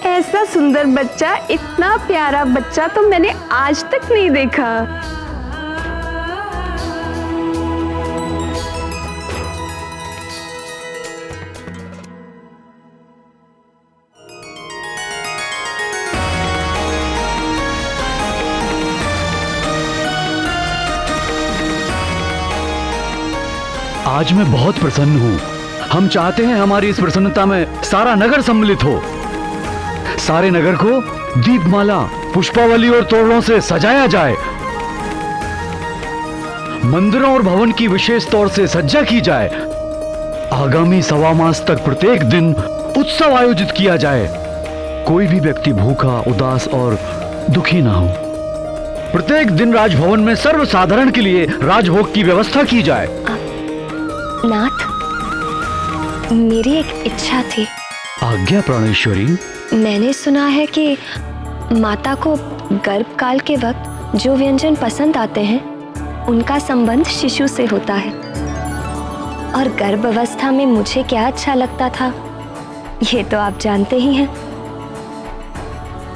ऐसा सुंदर बच्चा, इतना प्यारा बच्चा तो मैंने आज तक नहीं देखा। आज मैं बहुत प्रसन्न हूँ। हम चाहते हैं हमारी इस प्रसन्नता में सारा नगर सम्मिलित हो। सारे नगर को दीपमाला, पुष्पावली और तोरणों से सजाया जाए। मंदिरों और भवन की विशेष तौर से सज्जा की जाए। आगामी 1.25 मास तक प्रत्येक दिन उत्सव आयोजित किया जाए। कोई भी व्यक्ति भूखा, उदास और दुखी ना हो। प्रत्येक दिन राजभवन में सर्वसाधारण के लिए राजभोग की व्यवस्था की जाए। नाथ, मेरी एक इच्छा थी। आज्ञा प्राणेश्वरी। मैंने सुना है कि माता को गर्भकाल के वक्त जो व्यंजन पसंद आते हैं उनका संबंध शिशु से होता है, और गर्भ अवस्था में मुझे क्या अच्छा लगता था ये तो आप जानते ही हैं।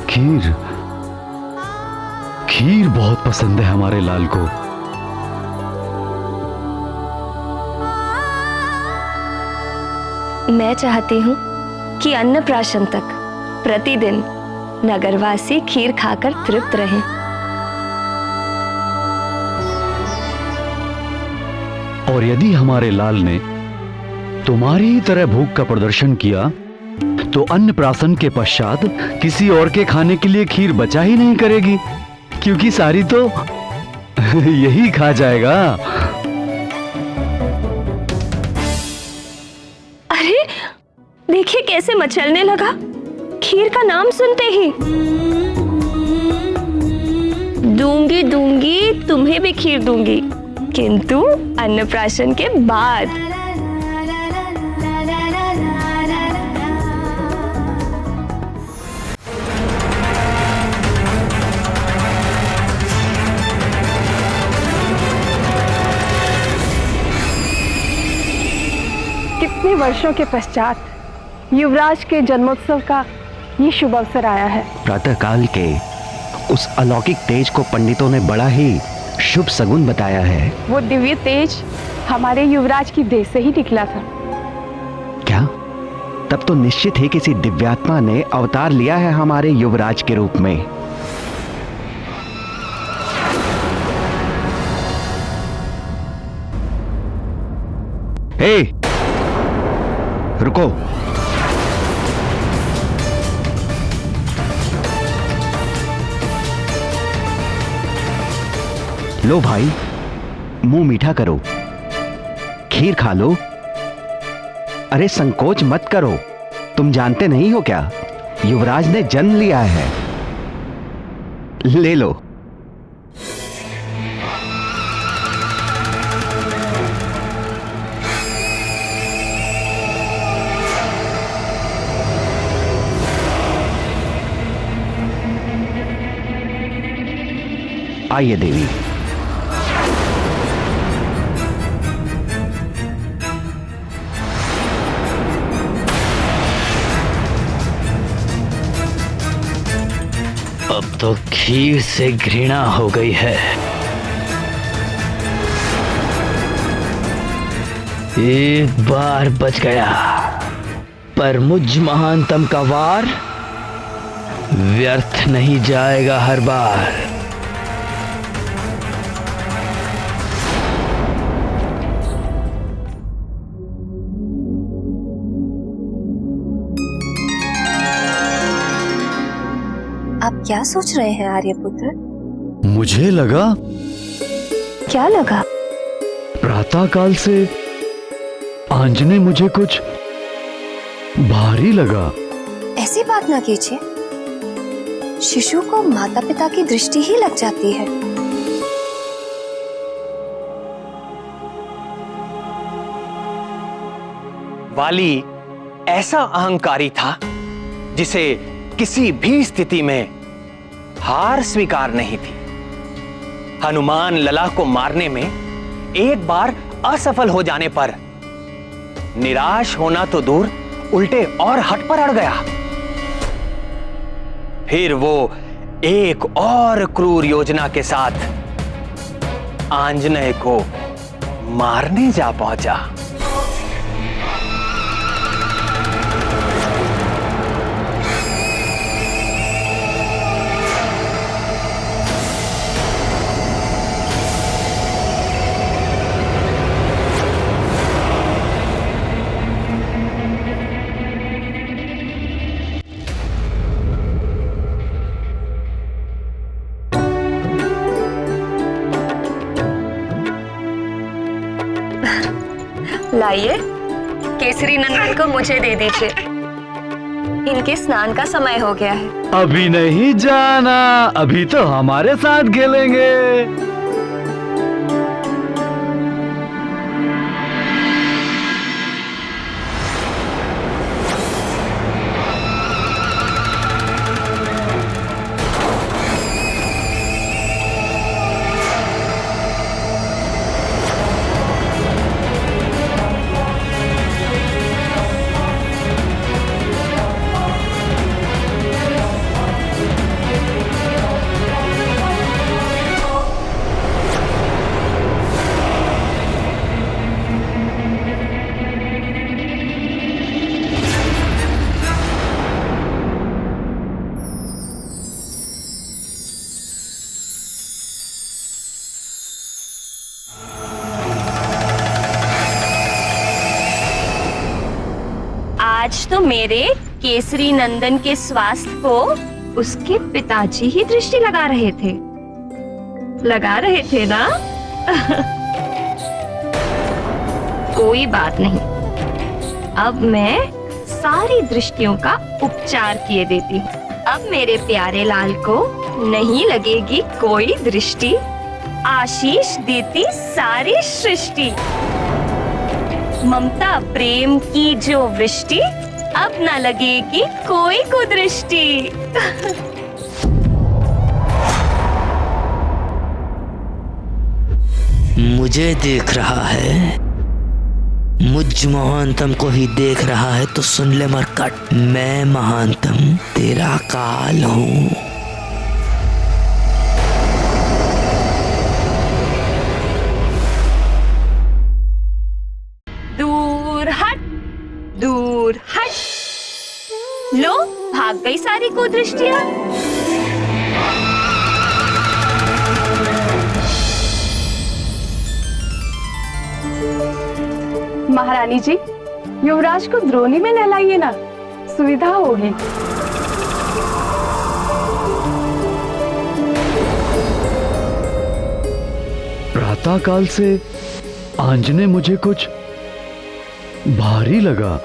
खीर, खीर बहुत पसंद है हमारे लाल को। मैं चाहती हूँ कि अन्नप्राशन तक प्रतिदिन नगरवासी खीर खाकर तृप्त रहें। और यदि हमारे लाल ने तुम्हारी ही तरह भूख का प्रदर्शन किया तो अन्नप्राशन के पश्चात किसी और के खाने के लिए खीर बचा ही नहीं करेगी, क्योंकि सारी तो यही खा जाएगा। अरे देखिए कैसे मचलने लगा खीर का नाम सुनते ही। दूंगी दूंगी, तुम्हें भी खीर दूंगी, किंतु अन्नप्राशन के बाद। कितने वर्षों के पश्चात युवराज के जन्मोत्सव का ये शुभ अवसर आया है। प्रातःकाल के उस अलौकिक तेज को पंडितों ने बड़ा ही शुभ सगुन बताया है। वो दिव्य तेज हमारे युवराज की देह से ही निकला था। क्या? तब तो निश्चित ही किसी दिव्यात्मा ने अवतार लिया है हमारे युवराज के रूप में। ए, रुको। लो भाई, मुंह मीठा करो, खीर खा लो। अरे संकोच मत करो, तुम जानते नहीं हो क्या, युवराज ने जन्म लिया है। ले लो। आइए देवी। अब तो खीर से घृणा हो गई है। एक बार बच गया, पर मुझ महानतम का वार व्यर्थ नहीं जाएगा हर बार। आप क्या सोच रहे हैं आर्यपुत्र? मुझे लगा। क्या लगा? प्रातःकाल से आंजने मुझे कुछ भारी लगा। ऐसी बात ना कीजिए, शिशु को माता पिता की दृष्टि ही लग जाती है। वाली ऐसा अहंकारी था जिसे किसी भी स्थिति में हार स्वीकार नहीं थी। हनुमान लला को मारने में एक बार असफल हो जाने पर निराश होना तो दूर, उल्टे और हट पर अड़ गया। फिर वो एक और क्रूर योजना के साथ आंजनेय को मारने जा पहुंचा। लाइए, केसरी नंदन को मुझे दे दीजिए। इनके स्नान का समय हो गया है। अभी नहीं जाना, अभी तो हमारे साथ खेलेंगे। आज तो मेरे केसरी नंदन के स्वास्थ्य को उसके पिताजी ही दृष्टि लगा रहे थे ना? कोई बात नहीं, अब मैं सारी दृष्टियों का उपचार किए देती हूँ। अब मेरे प्यारे लाल को नहीं लगेगी कोई दृष्टि, आशीष देती सारी सृष्टि। ममता प्रेम की जो वृष्टि, अब न लगेगी कोई कुदृष्टि। मुझे देख रहा है, मुझ महानतम को ही देख रहा है तो सुन ले मरकट, मैं महानतम तेरा काल हूँ। दूर हट। लो, भाग गई सारी कुदृष्टियां। महारानी जी, युवराज को द्रोणी में नहलाइए ना, सुविधा होगी। प्रातःकाल से आंजने मुझे कुछ भारी लगा।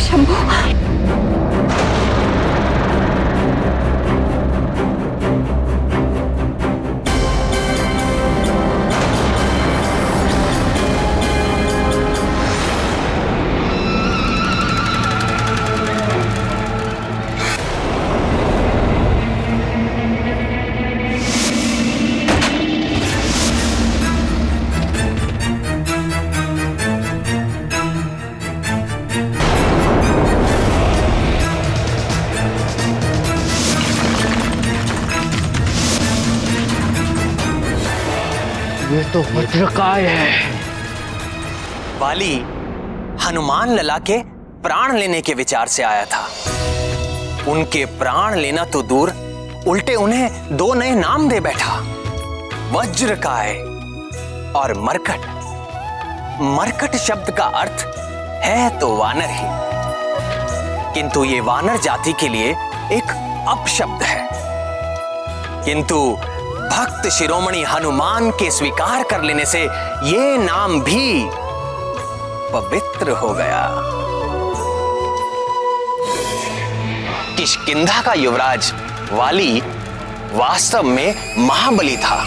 शंभू, ये तो वज्रकाय है। वाली हनुमान लला के प्राण लेने के विचार से आया था। उनके प्राण लेना तो दूर, उल्टे उन्हें दो नए नाम दे बैठा, वज्रकाय और मरकट। मरकट शब्द का अर्थ है तो वानर ही, किंतु ये वानर जाति के लिए एक अपशब्द है। किंतु भक्त शिरोमणि हनुमान के स्वीकार कर लेने से ये नाम भी पवित्र हो गया। किष्किंधा का युवराज वाली वास्तव में महाबली था,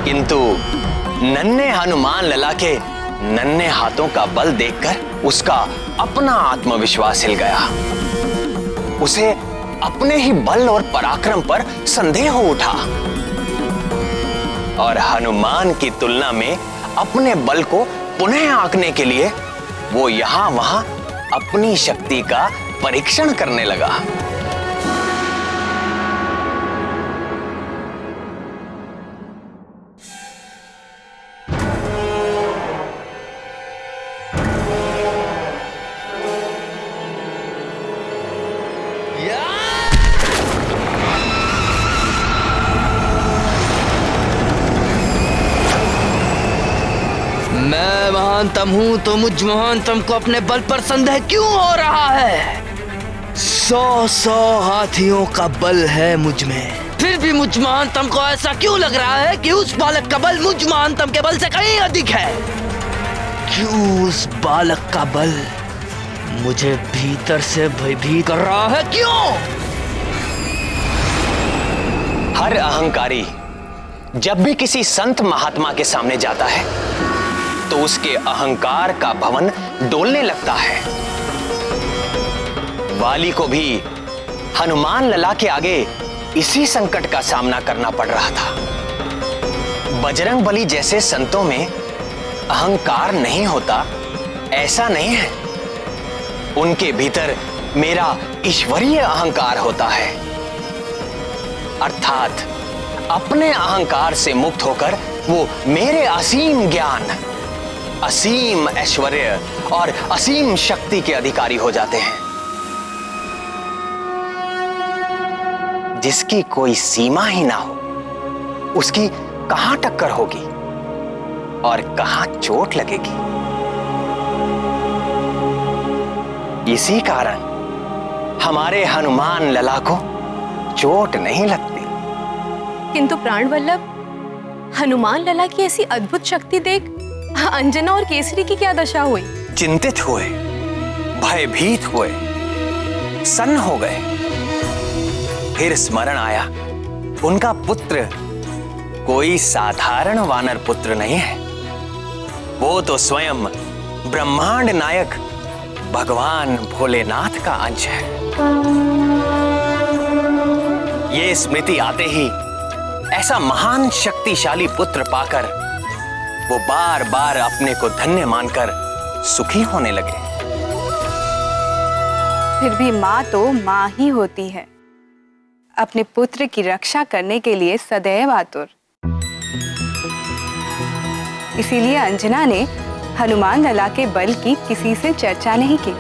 किंतु नन्हे हनुमान लला के नन्हे हाथों का बल देखकर उसका अपना आत्मविश्वास हिल गया। उसे अपने ही बल और पराक्रम पर संदेह हो उठा और हनुमान की तुलना में अपने बल को पुनः आंकने के लिए वो यहां वहां अपनी शक्ति का परीक्षण करने लगा। मैं महानतम हूं तो मुझ महानतम को अपने बल पर संदेह क्यों हो रहा है? 100 हाथियों का बल है मुझ में, फिर भी मुझ महानतम को ऐसा क्यों लग रहा है कि उस बालक का बल मुझ महानतम के बल से कहीं अधिक है? क्यों उस बालक का बल मुझे भीतर से भयभीत कर रहा है? क्यों? हर अहंकारी जब भी किसी संत महात्मा के सामने जाता है तो उसके अहंकार का भवन डोलने लगता है। वाली को भी हनुमान लला के आगे इसी संकट का सामना करना पड़ रहा था। बजरंग बली जैसे संतों में अहंकार नहीं होता ऐसा नहीं है, उनके भीतर मेरा ईश्वरीय अहंकार होता है, अर्थात अपने अहंकार से मुक्त होकर वो मेरे असीम ज्ञान, असीम ऐश्वर्य और असीम शक्ति के अधिकारी हो जाते हैं। जिसकी कोई सीमा ही ना हो उसकी कहां टक्कर होगी और कहां चोट लगेगी। इसी कारण हमारे हनुमान लला को चोट नहीं लगती। किंतु प्राण वल्लभ, हनुमान लला की ऐसी अद्भुत शक्ति देख अंजना और केसरी की क्या दशा हुई? चिंतित हुए, भयभीत हुए, सन्न हो गए। फिर स्मरण आया उनका पुत्र कोई साधारण वानर पुत्र नहीं है, वो तो स्वयं ब्रह्मांड नायक भगवान भोलेनाथ का अंश है। ये स्मृति आते ही ऐसा महान शक्तिशाली पुत्र पाकर वो बार बार अपने को धन्य मानकर सुखी होने लगे। फिर भी माँ तो माँ ही होती है, अपने पुत्र की रक्षा करने के लिए सदैव आतुर। इसीलिए अंजना ने हनुमान लला के बल की किसी से चर्चा नहीं की,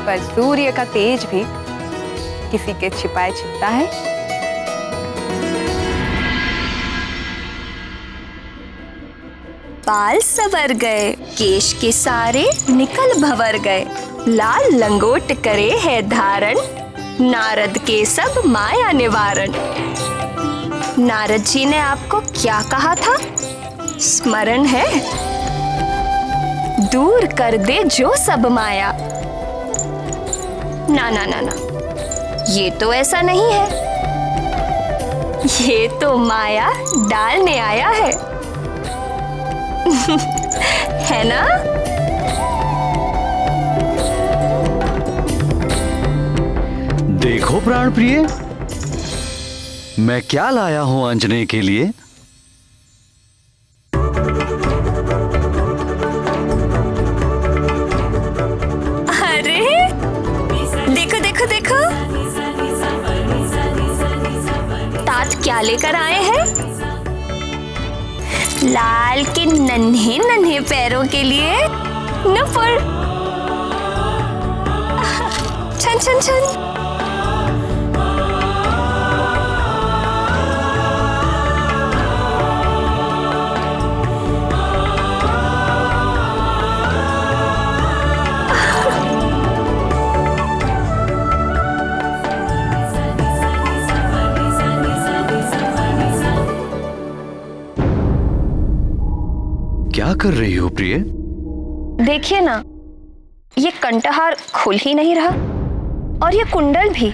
पर सूर्य का तेज भी किसी के छिपाए छिपता है। बाल सवर गए, केश के सारे निकल भवर गए, लाल लंगोट करे है धारण, नारद के सब माया निवारण। नारद जी ने आपको क्या कहा था? स्मरण है? दूर कर दे जो सब माया। ना ना ना ना, ये तो ऐसा नहीं है, ये तो माया डालने आया है। है ना? देखो प्राण प्रिय, मैं क्या लाया हूं अंजने के लिए। अरे देखो देखो देखो, तात क्या लेकर आए हैं? लाल के नन्हे नन्हे पैरों के लिए नुपुर। छन छन छन। क्या कर रही हो प्रिय? देखिए ना, ये कंठहार खुल ही नहीं रहा और ये कुंडल भी।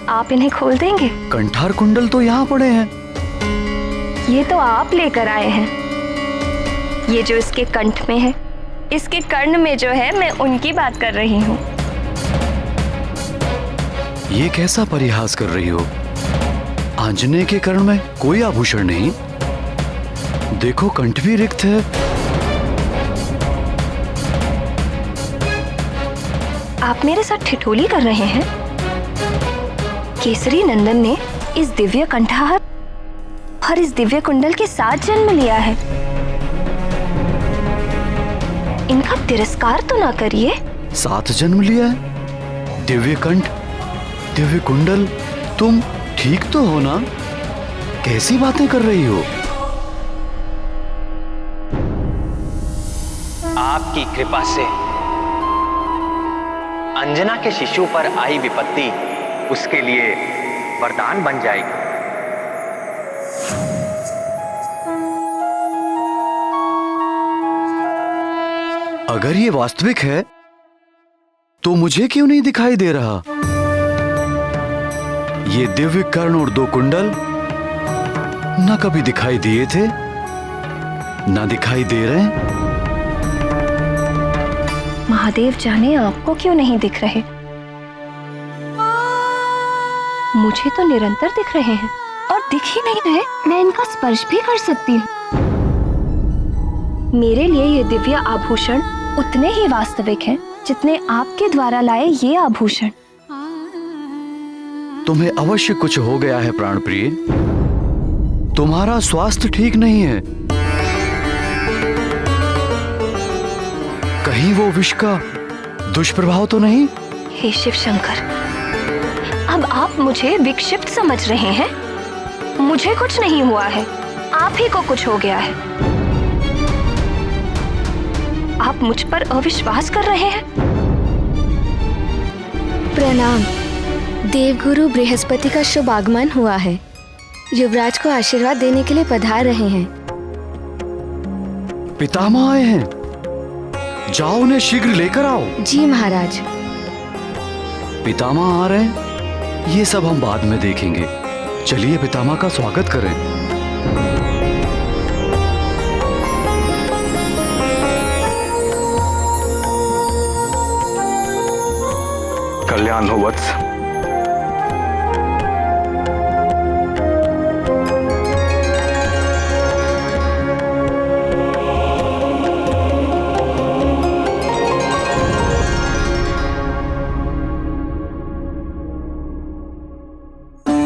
आप इन्हें खोल देंगे? कंठार कुंडल तो यहाँ पड़े हैं। ये तो आप लेकर आए हैं। ये जो इसके कंठ में है, इसके कर्ण में जो है, मैं उनकी बात कर रही हूँ। ये कैसा परिहास कर रही हो? आंजनेय के कर्ण में कोई आभूषण नहीं। देखो कंठ भी रिक्त है। आप मेरे साथ ठिठोली कर रहे हैं? केसरी नंदन ने इस दिव्य कंठहार और इस दिव्य कुंडल के साथ जन्म लिया है। इनका तिरस्कार तो ना करिए। साथ जन्म लिया है? दिव्य कंठ, दिव्य कुंडल, तुम ठीक तो हो ना? कैसी बातें कर रही हो? आपकी कृपा से अंजना के शिशु पर आई विपत्ति उसके लिए वरदान बन जाएगी। अगर ये वास्तविक है तो मुझे क्यों नहीं दिखाई दे रहा? ये दिव्य कर्ण और 2 कुंडल ना कभी दिखाई दिए थे, ना दिखाई दे रहे हैं। महादेव जाने आपको क्यों नहीं दिख रहे। मुझे तो निरंतर दिख रहे हैं और दिख ही नहीं रहे। मैं इनका स्पर्श भी कर सकती हूँ। मेरे लिए ये दिव्य आभूषण उतने ही वास्तविक हैं जितने आपके द्वारा लाए ये आभूषण। तुम्हें अवश्य कुछ हो गया है प्राणप्रिय। तुम्हारा स्वास्थ्य ठीक नहीं है। कहीं वो विष का दुष्प्रभाव तो नहीं? हे शिव शंकर, अब आप मुझे विक्षिप्त समझ रहे हैं। मुझे कुछ नहीं हुआ है, आप ही को कुछ हो गया है। आप मुझ पर अविश्वास कर रहे हैं। प्रणाम। देवगुरु बृहस्पति का शुभ आगमन हुआ है। युवराज को आशीर्वाद देने के लिए पधार रहे हैं। पितामह आए हैं, जाओ उन्हें शीघ्र लेकर आओ। जी महाराज। पितामह आ रहे हैं, ये सब हम बाद में देखेंगे। चलिए पितामह का स्वागत करें। कल्याण हो वत्स।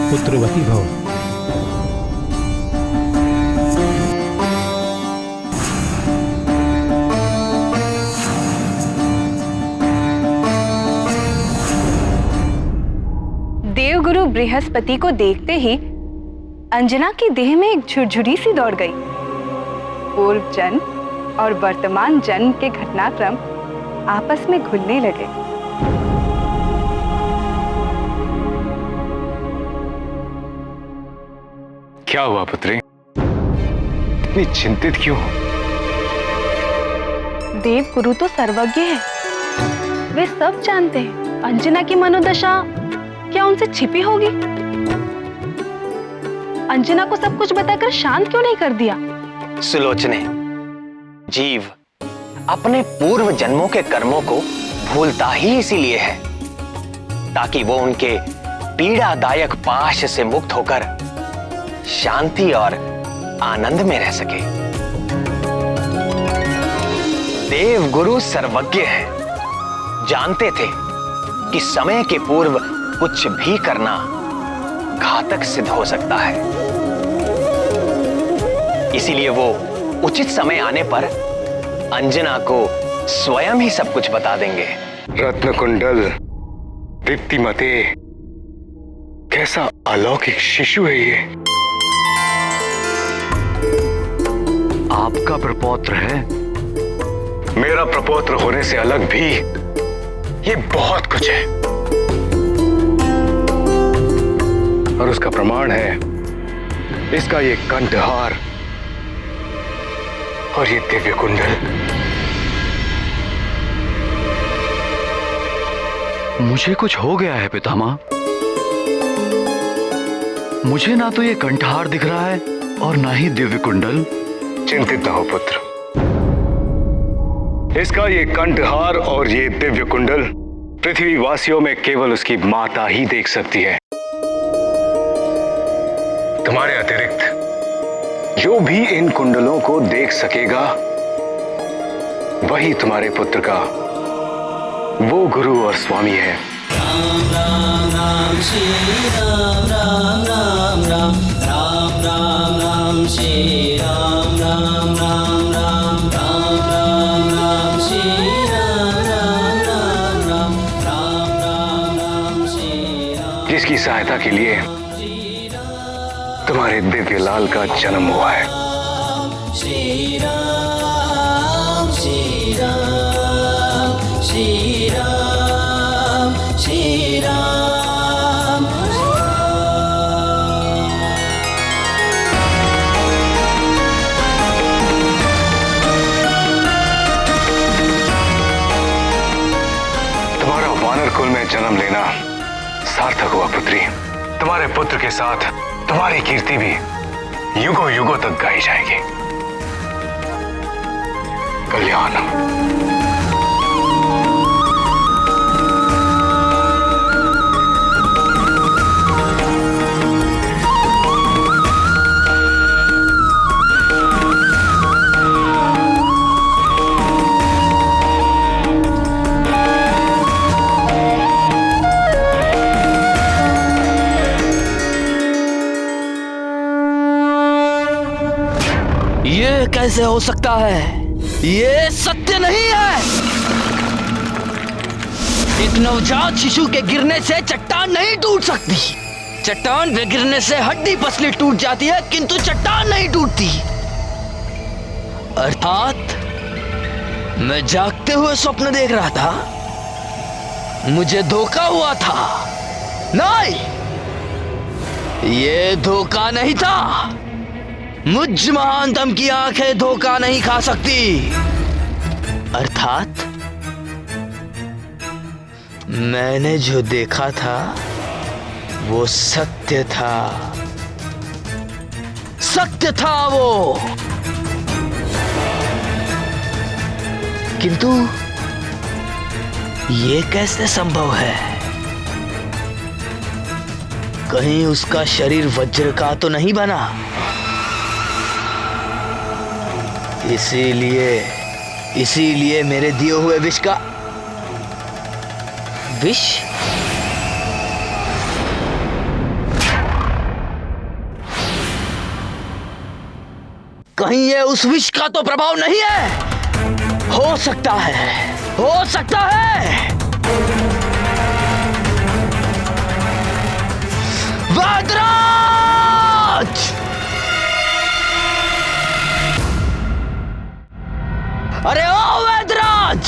पुत्रवती भव। देवगुरु बृहस्पति को देखते ही अंजना की देह में एक झुरझुरी सी दौड़ गई। पूर्व जन्म और वर्तमान जन्म के घटनाक्रम आपस में घुलने लगे। क्या हुआ पुत्री? इतनी चिंतित क्यों हो? देवगुरु तो सर्वज्ञ है, वे सब जानते हैं। अंजना की मनोदशा क्या उनसे छिपी होगी? अंजना को सब कुछ बताकर शांत क्यों नहीं कर दिया? सुलोचने, जीव अपने पूर्व जन्मों के कर्मों को भूलता ही इसीलिए है ताकि वो उनके पीड़ादायक पाश से मुक्त होकर शांति और आनंद में रह सके। देव गुरु सर्वज्ञ है, जानते थे कि समय के पूर्व कुछ भी करना घातक सिद्ध हो सकता है। इसीलिए वो उचित समय आने पर अंजना को स्वयं ही सब कुछ बता देंगे। रत्न कुंडल, दीप्तिमते, कैसा अलौकिक शिशु है ये। आपका प्रपौत्र है। मेरा प्रपौत्र होने से अलग भी ये बहुत कुछ है और उसका प्रमाण है इसका ये कंठहार और ये दिव्य कुंडल मुझे कुछ हो गया है पितामह। मुझे ना तो ये कंठहार दिख रहा है और ना ही दिव्य कुंडल। चिंतित न हो पुत्र, इसका ये कंठहार और ये दिव्य कुंडल पृथ्वी वासियों में केवल उसकी माता ही देख सकती है। तुम्हारे अतिरिक्त जो भी इन कुंडलों को देख सकेगा वही तुम्हारे पुत्र का वो गुरु और स्वामी है। राम राम राम श्री राम राम राम राम राम राम राम श्री राम राम राम राम राम राम राम श्री राम राम राम राम राम राम राम श्री राम। जिसकी सहायता के लिए तुम्हारे दिव्य लाल का जन्म हुआ है। श्री राम श्री राम श्री राम श्री राम। तुम्हारा वानर कुल में जन्म लेना सार्थक हुआ पुत्री। तुम्हारे पुत्र के साथ तुम्हारी कीर्ति भी युगों युगों तक गाई जाएगी। कल्याण। ये कैसे हो सकता है? ये सत्य नहीं है। एक नवजात शिशु के गिरने से चट्टान नहीं टूट सकती। चट्टान पे गिरने से हड्डी पसली टूट जाती है, किंतु चट्टान नहीं टूटती। अर्थात मैं जागते हुए स्वप्न देख रहा था, मुझे धोखा हुआ था। नहीं, ये धोखा नहीं था। मुझ महानतम की आंखें धोखा नहीं खा सकती। अर्थात मैंने जो देखा था वो सत्य था। सत्य था वो। किंतु ये कैसे संभव है? कहीं उसका शरीर वज्र का तो नहीं बना? इसीलिए मेरे दिए हुए विष का विष कहीं ये उस विष का तो प्रभाव नहीं है। हो सकता है, हो सकता है। वैदराज! अरे ओ वैदराज,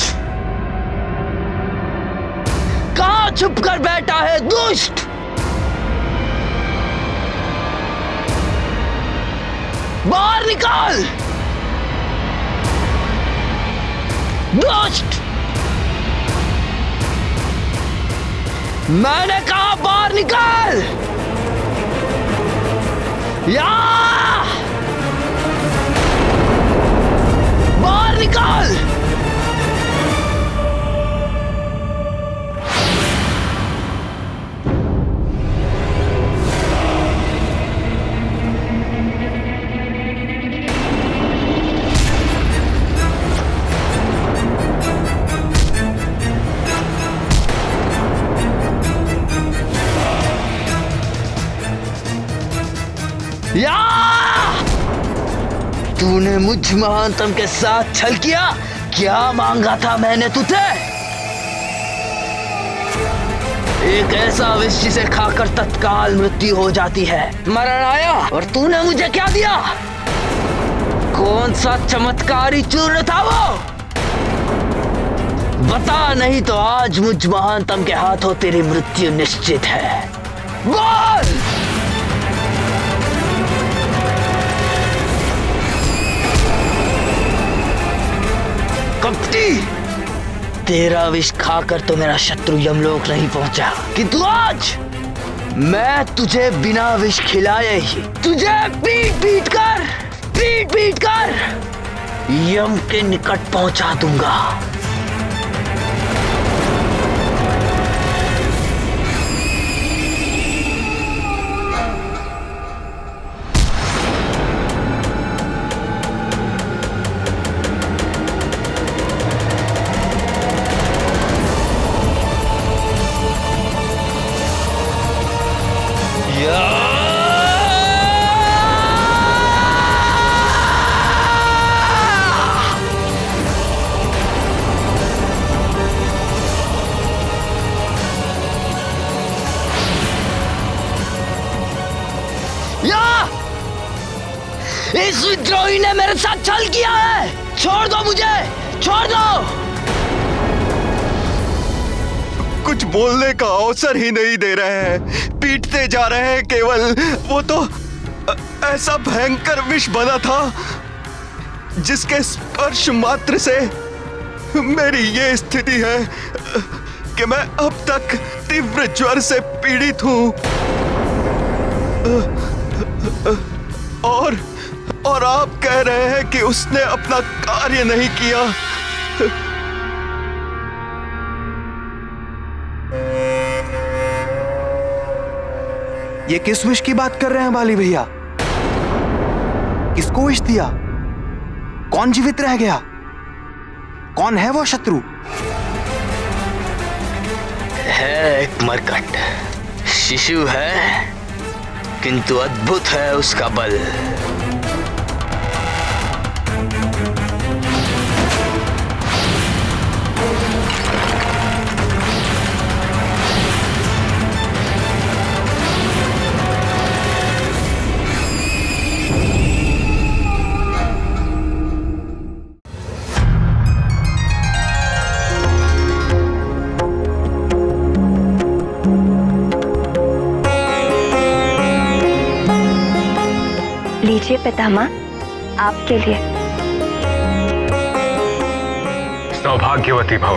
कहां छुप कर बैठा है दुष्ट? बाहर निकाल दुष्ट! मैंने कहा बाहर निकाल। या बाहर निकाल। या तूने मुझ महानतम के साथ छल किया। क्या मांगा था मैंने तुझे? एक ऐसा विष जिसे खाकर तत्काल मृत्यु हो जाती है। मरण आया और तूने मुझे क्या दिया? कौन सा चमत्कारी चूर्ण था वो? बता, नहीं तो आज मुझ महानतम के हाथों तेरी मृत्यु निश्चित है। बोल! तेरा विष खाकर तो मेरा शत्रु यमलोक नहीं पहुंचा, किंतु आज मैं तुझे बिना विष खिलाए ही तुझे पीट पीट कर यम के निकट पहुंचा दूंगा। इस विद्रोही ने मेरे साथ छल किया है, छोड़ दो मुझे, छोड़ दो। कुछ बोलने का अवसर ही नहीं दे रहे हैं, पीटते जा रहे हैं केवल। वो तो ऐसा भयंकर विष बना था जिसके स्पर्श मात्र से मेरी ये स्थिति है कि मैं अब तक तीव्र ज्वर से पीड़ित हूं। और आप कह रहे हैं कि उसने अपना कार्य नहीं किया। ये किस विष की बात कर रहे हैं बाली भैया? किसको विष दिया? कौन जीवित रह गया? कौन है वो शत्रु? है एक मरकट, शिशु है किंतु अद्भुत है उसका बल। लीजिए पितामह, आपके लिए। सौभाग्यवती भव।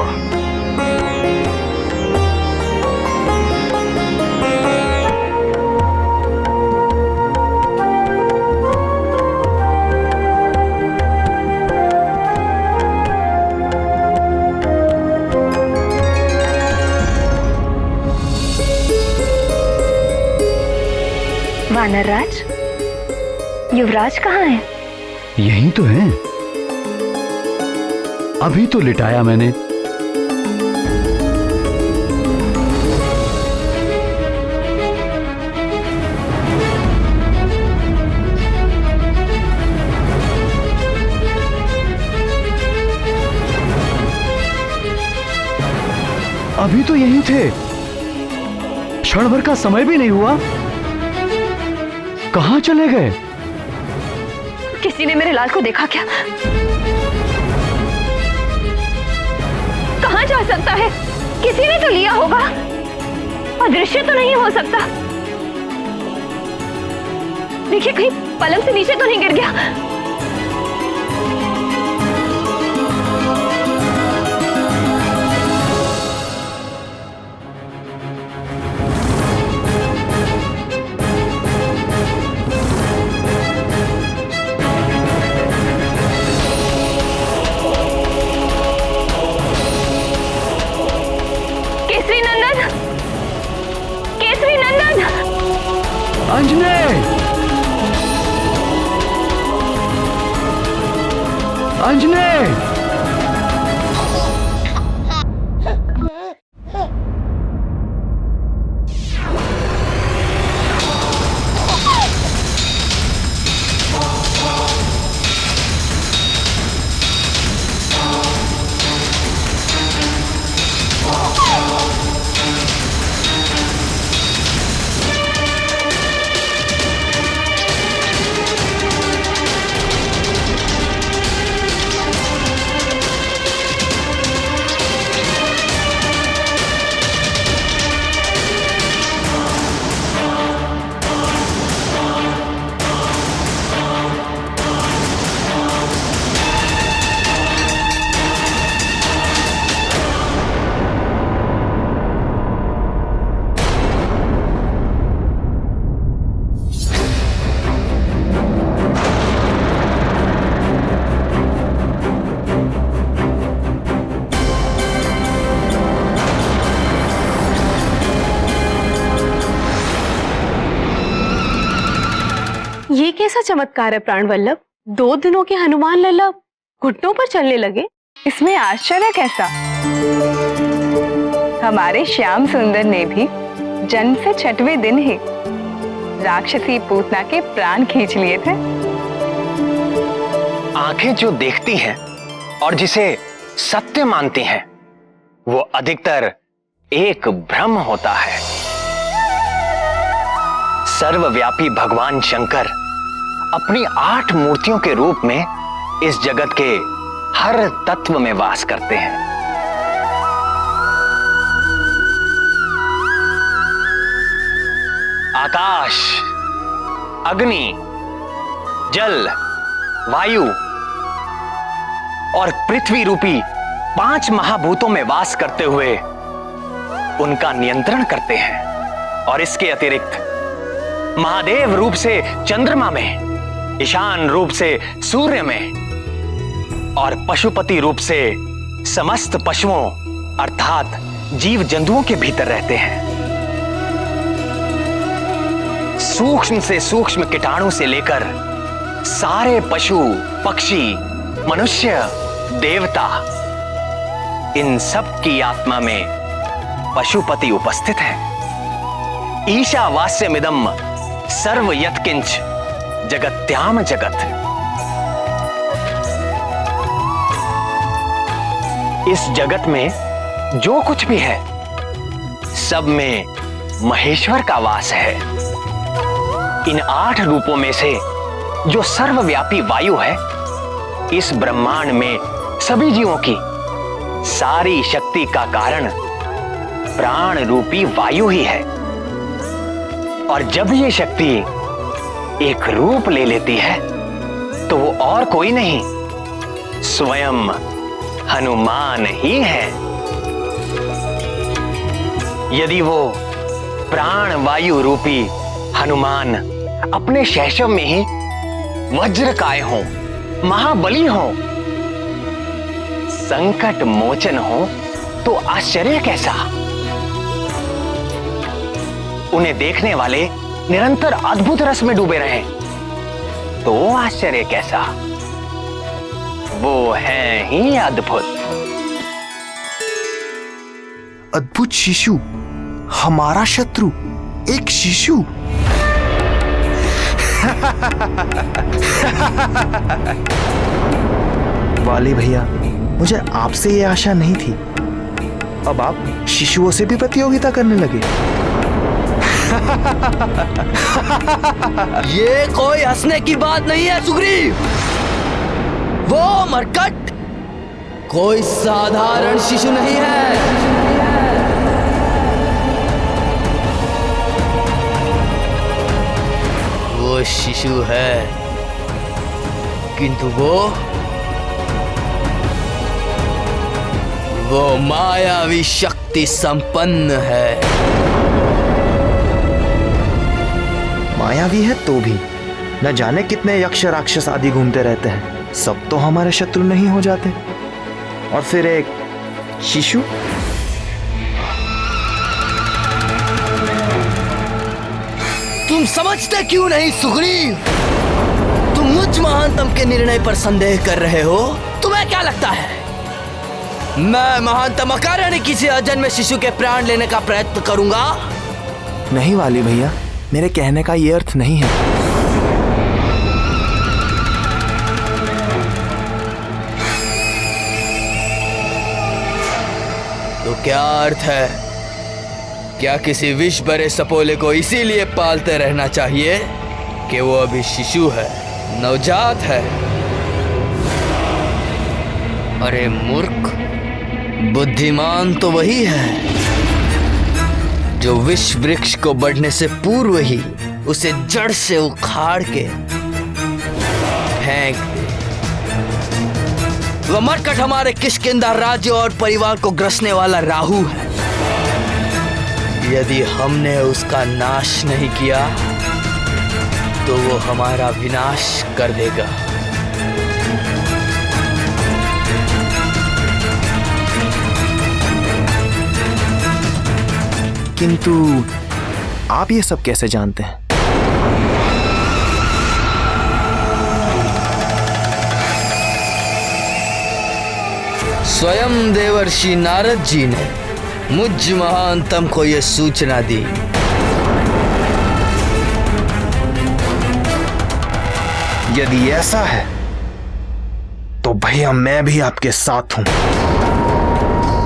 वानरराज, युवराज कहाँ है? यही तो है, अभी तो लिटाया मैंने। अभी तो यही थे, क्षण भर का समय भी नहीं हुआ, कहां चले गए? किसी ने मेरे लाल को देखा क्या? कहां जा सकता है? किसी ने तो लिया होगा, अदृश्य तो नहीं हो सकता। देखिए कहीं पलंग से नीचे तो नहीं गिर गया। अंजने! सा चमत्कार है प्राणवल्लभ? 2 दिनों के हनुमान लल्ला घुटनों पर चलने लगे। इसमें आश्चर्य कैसा? हमारे श्याम सुंदर ने भी जन्म से 6वें दिन ही राक्षसी पूतना के प्राण खींच लिए थे। आंखें जो देखती हैं और जिसे सत्य मानती हैं, वो अधिकतर एक भ्रम होता है। सर्वव्यापी भगवान शंकर अपनी 8 मूर्तियों के रूप में इस जगत के हर तत्व में वास करते हैं। आकाश, अग्नि, जल, वायु और पृथ्वी रूपी 5 महाभूतों में वास करते हुए उनका नियंत्रण करते हैं। और इसके अतिरिक्त महादेव रूप से चंद्रमा में, ईशान रूप से सूर्य में और पशुपति रूप से समस्त पशुओं अर्थात जीव जंतुओं के भीतर रहते हैं। सूक्ष्म से सूक्ष्म कीटाणु से लेकर सारे पशु, पक्षी, मनुष्य, देवता, इन सब की आत्मा में पशुपति उपस्थित है। ईशावास्यमिदं सर्व यत्किंच जगत्याम जगत। इस जगत में जो कुछ भी है, सब में महेश्वर का वास है। इन 8 रूपों में से जो सर्वव्यापी वायु है, इस ब्रह्मांड में सभी जीवों की सारी शक्ति का कारण प्राण रूपी वायु ही है। और जब ये शक्ति एक रूप ले लेती है, तो वो और कोई नहीं, स्वयं हनुमान ही है। यदि वो प्राण वायु रूपी हनुमान अपने शैशव में ही वज्रकाय हो, महाबली हो, संकट मोचन हो, तो आश्चर्य कैसा? उन्हें देखने वाले निरंतर अद्भुत रस में डूबे रहे, तो आश्चर्य कैसा? वो हैं ही अद्भुत। अद्भुत शिशु, हमारा शत्रु, एक शिशु। वाली भैया, मुझे आपसे ये आशा नहीं थी। अब आप शिशुओं से भी प्रतियोगिता करने लगे। ये कोई हंसने की बात नहीं है सुग्रीव। वो मरकट कोई साधारण शिशु नहीं है। वो शिशु है, किंतु वो मायावी शक्ति संपन्न है। मायावी है तो भी न जाने कितने यक्ष राक्षस आदि घूमते रहते हैं, सब तो हमारे शत्रु नहीं हो जाते। और फिर एक शिशु। तुम समझते क्यों नहीं सुग्रीव? तुम मुझ महानतम के निर्णय पर संदेह कर रहे हो। तुम्हें क्या लगता है मैं महानतम अकारण किसी अजन्मे शिशु के प्राण लेने का प्रयत्न करूंगा? नहीं वाली भैया, मेरे कहने का ये अर्थ नहीं है। तो क्या अर्थ है? क्या किसी विष भरे सपोले को इसीलिए पालते रहना चाहिए कि वो अभी शिशु है, नवजात है? अरे मूर्ख, बुद्धिमान तो वही है जो विष वृक्ष को बढ़ने से पूर्व ही उसे जड़ से उखाड़ के फेंक दे। वह मरकट हमारे किष्किंधा राज्य और परिवार को ग्रसने वाला राहु है। यदि हमने उसका नाश नहीं किया तो वो हमारा विनाश कर देगा। किंतु आप ये सब कैसे जानते हैं? स्वयं देवर्षि नारद जी ने मुझ महानतम को यह सूचना दी। यदि ऐसा है तो भैया मैं भी आपके साथ हूं।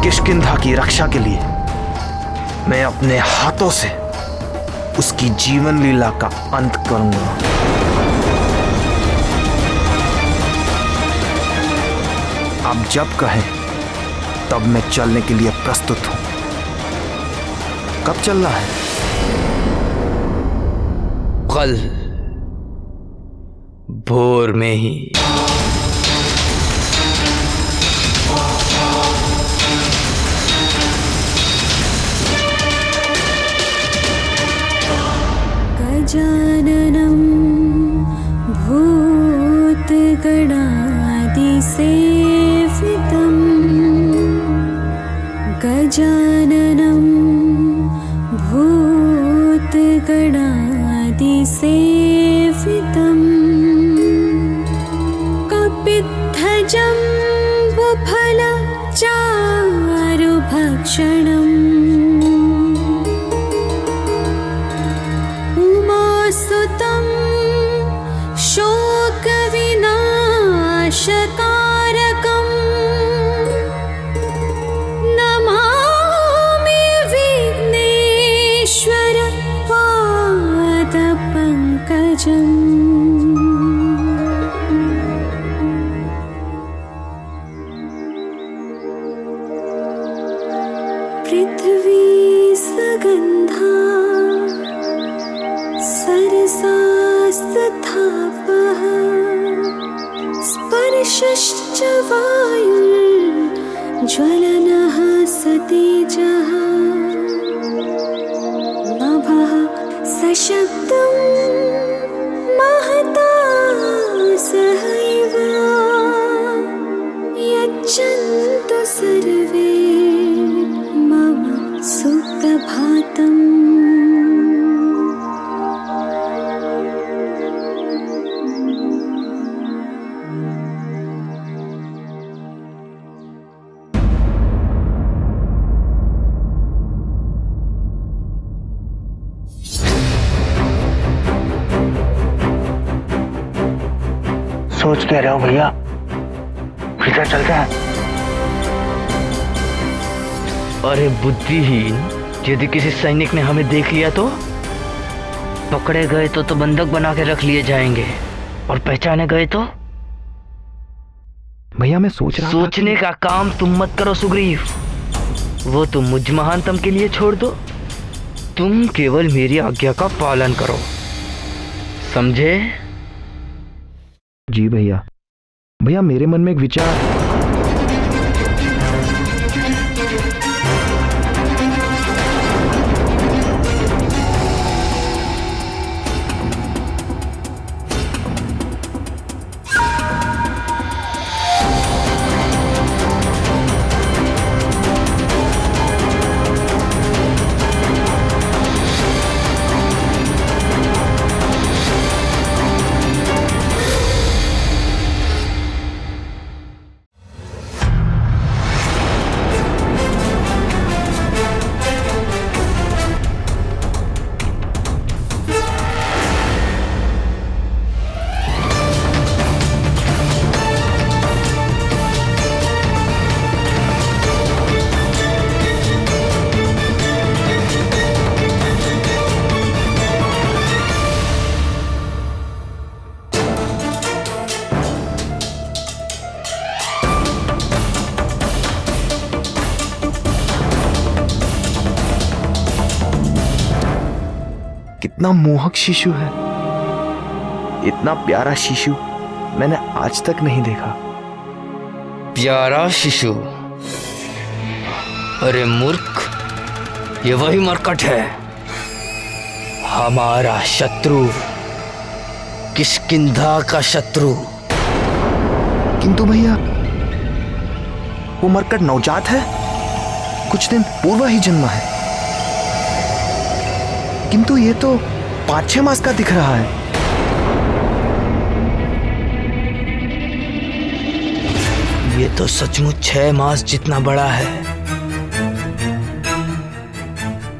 किष्किंधा की रक्षा के लिए मैं अपने हाथों से उसकी जीवन लीला का अंत करूंगा। आप जब कहें तब मैं चलने के लिए प्रस्तुत हूं। कब चलना है? कल भोर में ही। गजाननं भूतगणादिसेवितं गजाननं भूतगणादिसेवितं कपित्थजम्बुफलचारुभक्षणम् उमासुतं शोकविनाशकारकम् नमामि विघ्नेश्वर पादपङ्कजम्। पृथ्वी सगन्धा सरसास्तथापः स्पर्शश्च वायुर्ज्वलनः सतेजः नभः सशब्दं महता सहैव यच्छन्तु सर्वे मम सुप्रभातम्। सोच क्या रहे हो भैया? किधर चलते हैं? अरे बुद्धिहीन, यदि किसी सैनिक ने हमें देख लिया तो पकड़े गए तो बंधक बना के रख लिए जाएंगे, और पहचाने गए तो? भैया मैं सोच रहा सोचने का काम तुम मत करो सुग्रीव, वो तुम मुझ महानतम के लिए छोड़ दो। तुम केवल मेरी आज्ञा का पालन करो, समझे? जी भैया। भैया मेरे मन में एक विचार। कितना मोहक शिशु है, इतना प्यारा शिशु मैंने आज तक नहीं देखा। प्यारा शिशु? अरे मूर्ख, ये वही मरकट है, हमारा शत्रु, किष्किंधा का शत्रु। किंतु भैया वो मरकट नवजात है, कुछ दिन पूर्व ही जन्मा है, किंतु ये तो 5-6 मास का दिख रहा है। ये तो सचमुच 6 मास जितना बड़ा है,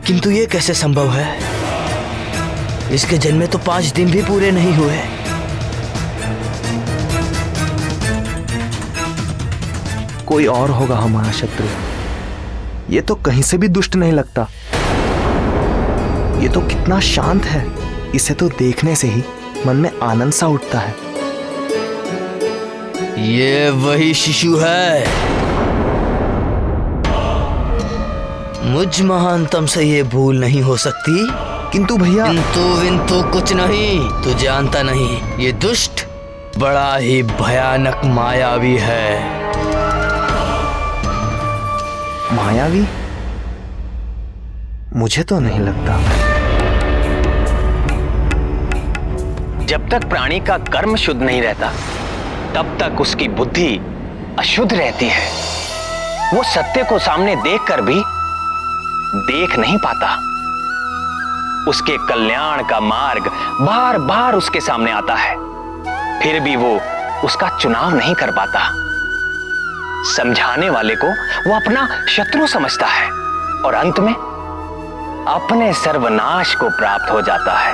किंतु ये कैसे संभव है? इसके जन्मे तो 5 दिन भी पूरे नहीं हुए। कोई और होगा हमारा शत्रु। ये तो कहीं से भी दुष्ट नहीं लगता। ये तो कितना शांत है। इसे तो देखने से ही मन में आनंद सा उठता है। ये वही शिशु है। मुझ महानतम से ये भूल नहीं हो सकती। किंतु भैया, किंतु कुछ नहीं। तू जानता नहीं, ये दुष्ट बड़ा ही भयानक मायावी है। मायावी? मुझे तो नहीं लगता। जब तक प्राणी का कर्म शुद्ध नहीं रहता, तब तक उसकी बुद्धि अशुद्ध रहती है। वो सत्य को सामने देखकर भी देख नहीं पाता। उसके कल्याण का मार्ग बार बार उसके सामने आता है, फिर भी वो उसका चुनाव नहीं कर पाता। समझाने वाले को वो अपना शत्रु समझता है और अंत में अपने सर्वनाश को प्राप्त हो जाता है।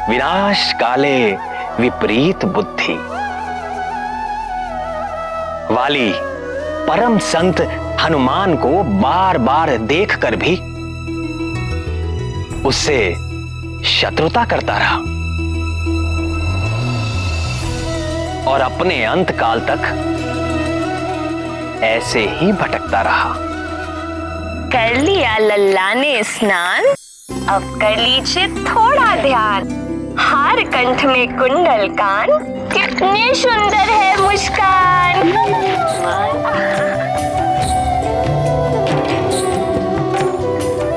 विनाश काले विपरीत बुद्धि। वाली परम संत हनुमान को बार बार देखकर भी उससे शत्रुता करता रहा और अपने अंत काल तक ऐसे ही भटकता रहा। कर लिया लल्ला ने स्नान, अब कर लीजिए थोड़ा ध्यान। हार कंठ में कुंडल कान, कितने सुंदर है मुस्कान।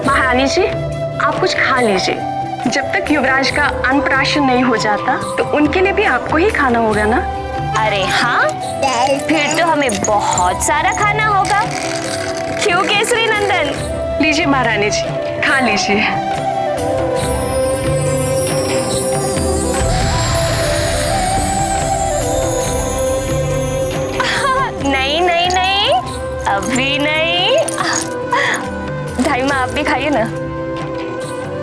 महारानी जी, आप कुछ खा लीजिए। जब तक युवराज का अन्नप्राशन नहीं हो जाता तो उनके लिए भी आपको ही खाना होगा ना। अरे हाँ, फिर तो हमें बहुत सारा खाना होगा। क्यों केसरी नंदन? लीजिए महारानी जी, खा लीजिए। नहीं नहीं नहीं, अभी नहीं। ढाई माँ, आप भी खाइए ना।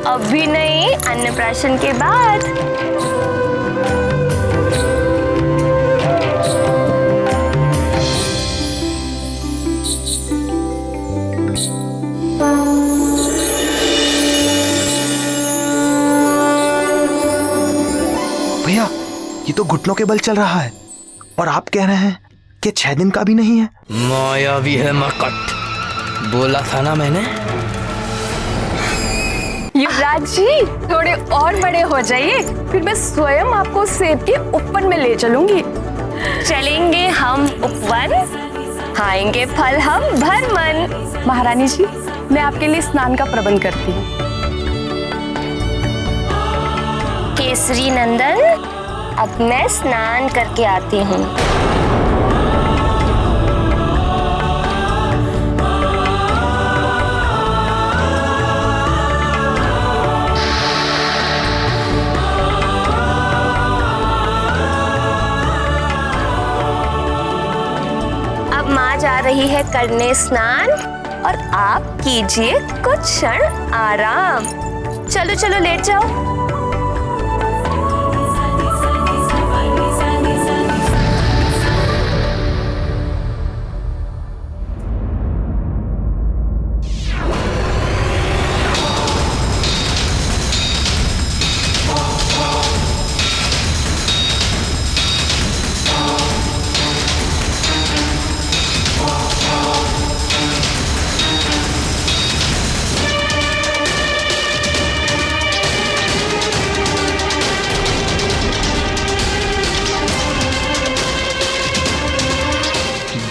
अभी नहीं, अन्नप्राशन के बाद। भैया, ये तो घुटनों के बल चल रहा है और आप कह रहे हैं कि 6 दिन का भी नहीं है। मायावी है मरकट, बोला था ना मैंने। युवराज जी, थोड़े और बड़े हो जाइए, फिर मैं स्वयं आपको सेब के उपवन में ले चलूंगी। चलेंगे हम उपवन, खाएंगे फल हम भर मन। महारानी जी, मैं आपके लिए स्नान का प्रबंध करती हूँ। केसरी नंदन, अब मैं स्नान करके आती हूँ। अब माँ जा रही है करने स्नान और आप कीजिए कुछ क्षण आराम। चलो चलो, लेट जाओ।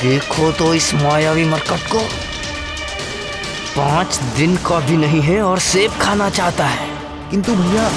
देखो तो इस मायावी मरकट को, 5 दिन का भी नहीं है और सेब खाना चाहता है। किंतु भैया,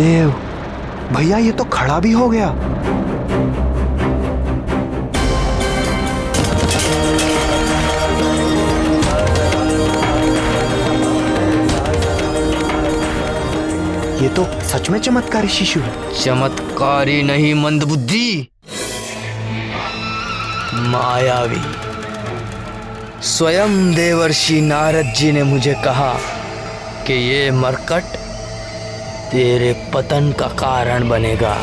देव, भैया ये तो खड़ा भी हो गया। ये तो सच में चमत्कारी शिशु है। चमत्कारी नहीं मंदबुद्धि, मायावी। स्वयं देवर्षि नारद जी ने मुझे कहा कि ये मरकट तेरे पतन का कारण बनेगा।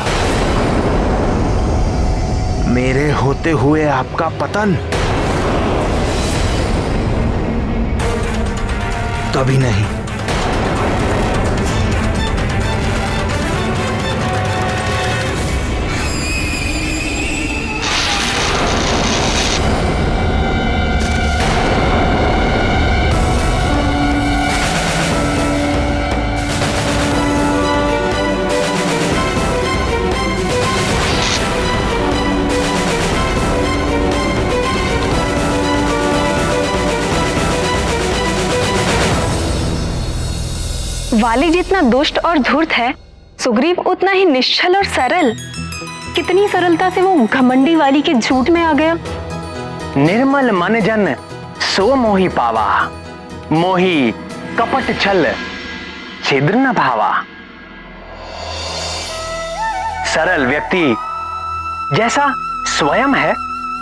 मेरे होते हुए आपका पतन? कभी नहीं। वाली जितना दुष्ट और धूर्त है, सुग्रीव उतना ही निश्चल और सरल। कितनी सरलता से वो घमंडी वाली के झूठ में आ गया। निर्मल मन जन सो मोहि पावा, मोहि कपट छल छिद्र न भावा। सरल व्यक्ति जैसा स्वयं है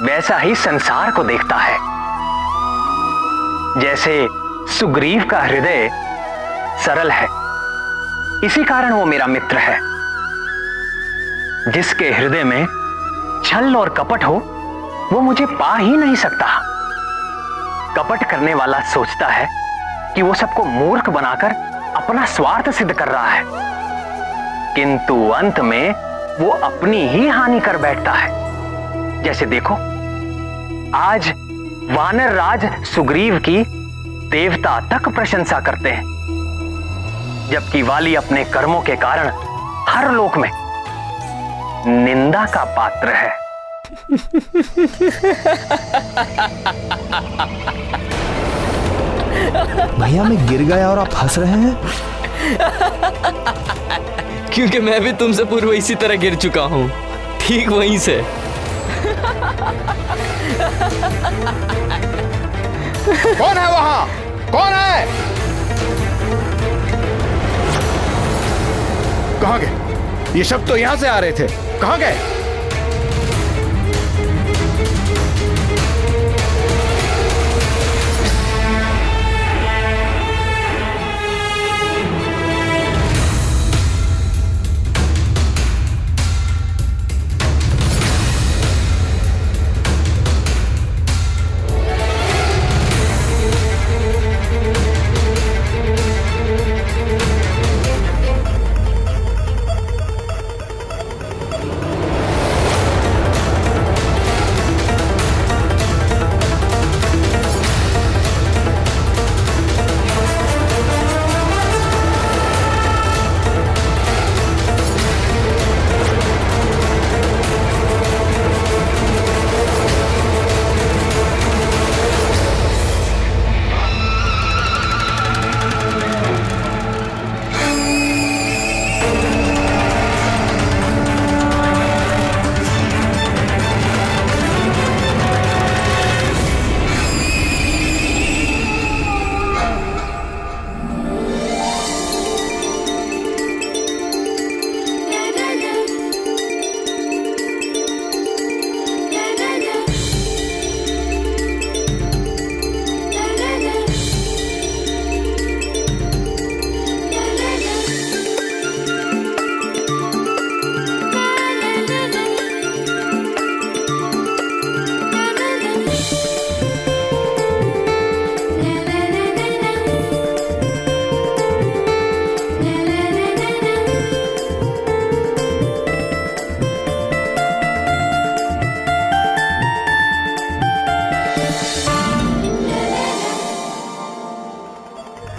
वैसा ही संसार को देखता है। जैसे सुग्रीव का हृदय सरल है, इसी कारण वो मेरा मित्र है। जिसके हृदय में छल और कपट हो वो मुझे पा ही नहीं सकता। कपट करने वाला सोचता है कि वो सबको मूर्ख बनाकर अपना स्वार्थ सिद्ध कर रहा है, किंतु अंत में वो अपनी ही हानि कर बैठता है। जैसे देखो, आज वानर राज सुग्रीव की देवता तक प्रशंसा करते हैं, जबकि वाली अपने कर्मों के कारण हर लोक में निंदा का पात्र है। भैया मैं गिर गया और आप हंस रहे हैं? क्योंकि मैं भी तुमसे पूर्व इसी तरह गिर चुका हूं, ठीक वहीं से। कौन है वहां? कौन है? कहां गए? ये शब्द तो यहां से आ रहे थे, कहां गए?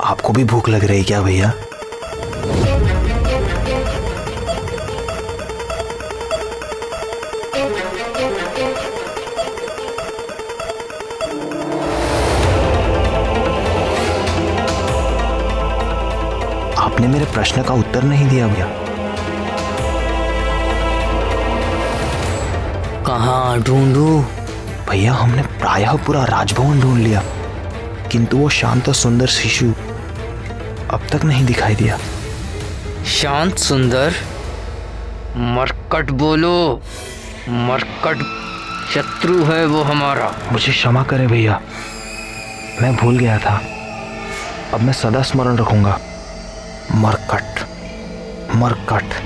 आपको भी भूख लग रही क्या भैया? आपने मेरे प्रश्न का उत्तर नहीं दिया भैया। कहाँ ढूंढूं? भैया हमने प्रायः पूरा राजभवन ढूंढ लिया, किंतु वो शांत और सुंदर शिशु अब तक नहीं दिखाई दिया। शांत सुंदर? मरकट बोलो, मरकट शत्रु है वो हमारा। मुझे क्षमा करे भैया, मैं भूल गया था। अब मैं सदा स्मरण रखूंगा। मरकट, मरकट।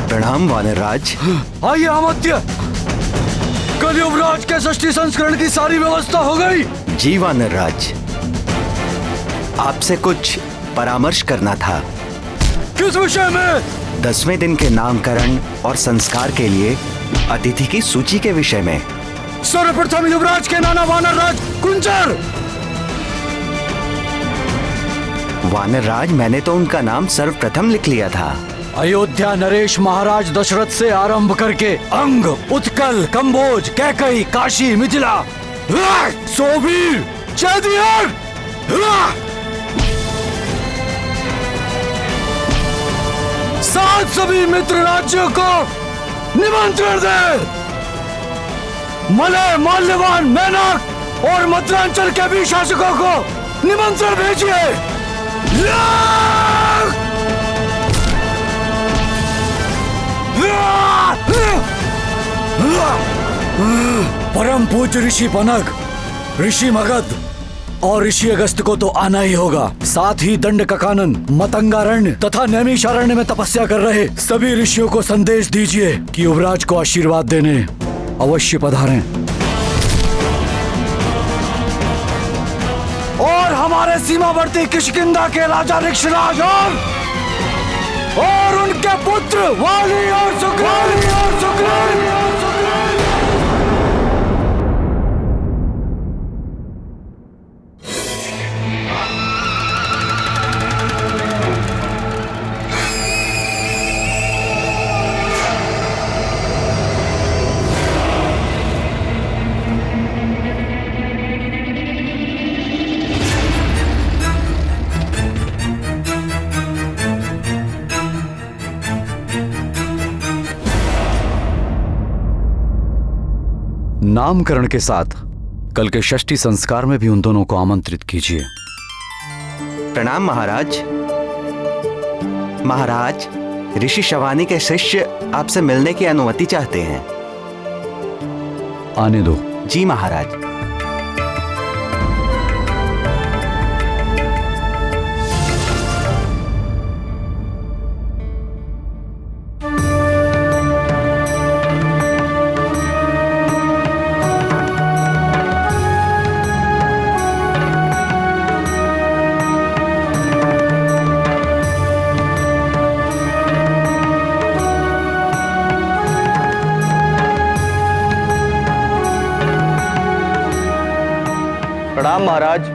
प्रणाम वानरराज। आइए अमात्य, कल युवराज के षष्ठी संस्करण की सारी व्यवस्था हो गई। जी वानरराज, आपसे कुछ परामर्श करना था। किस विषय में? 10वें दिन के नामकरण और संस्कार के लिए अतिथि की सूची के विषय में। सर्वप्रथम युवराज के नाना वानरराज कुंजर। वानरराज, मैंने तो उनका नाम सर्वप्रथम लिख लिया था। अयोध्या नरेश महाराज दशरथ से आरंभ करके अंग, उत्कल, कंबोज, कैकई, काशी, मिथिला, सोबीर, चैदियर, सात सभी मित्र राज्यों को निमंत्रण दे। मलय, माल्यवान, मैनक और मध्यांचल के भी शासकों को निमंत्रण भेजिए। परम पूज्य ऋषि पनग, ऋषि मगध और ऋषि अगस्त को तो आना ही होगा। साथ ही दंडकानन, मतंगारण्य तथा नैमिषारण्य में तपस्या कर रहे सभी ऋषियों को संदेश दीजिए कि युवराज को आशीर्वाद देने अवश्य पधारें। और हमारे सीमावर्ती किष्किंधा के राजा ऋक्षराज और उनके पुत्र वाली और सुग्रीव नामकरण के साथ कल के षष्ठी संस्कार में भी उन दोनों को आमंत्रित कीजिए। प्रणाम महाराज। महाराज, ऋषि शवानी के शिष्य आपसे मिलने की अनुमति चाहते हैं। आने दो। जी महाराज। प्रणाम महाराज।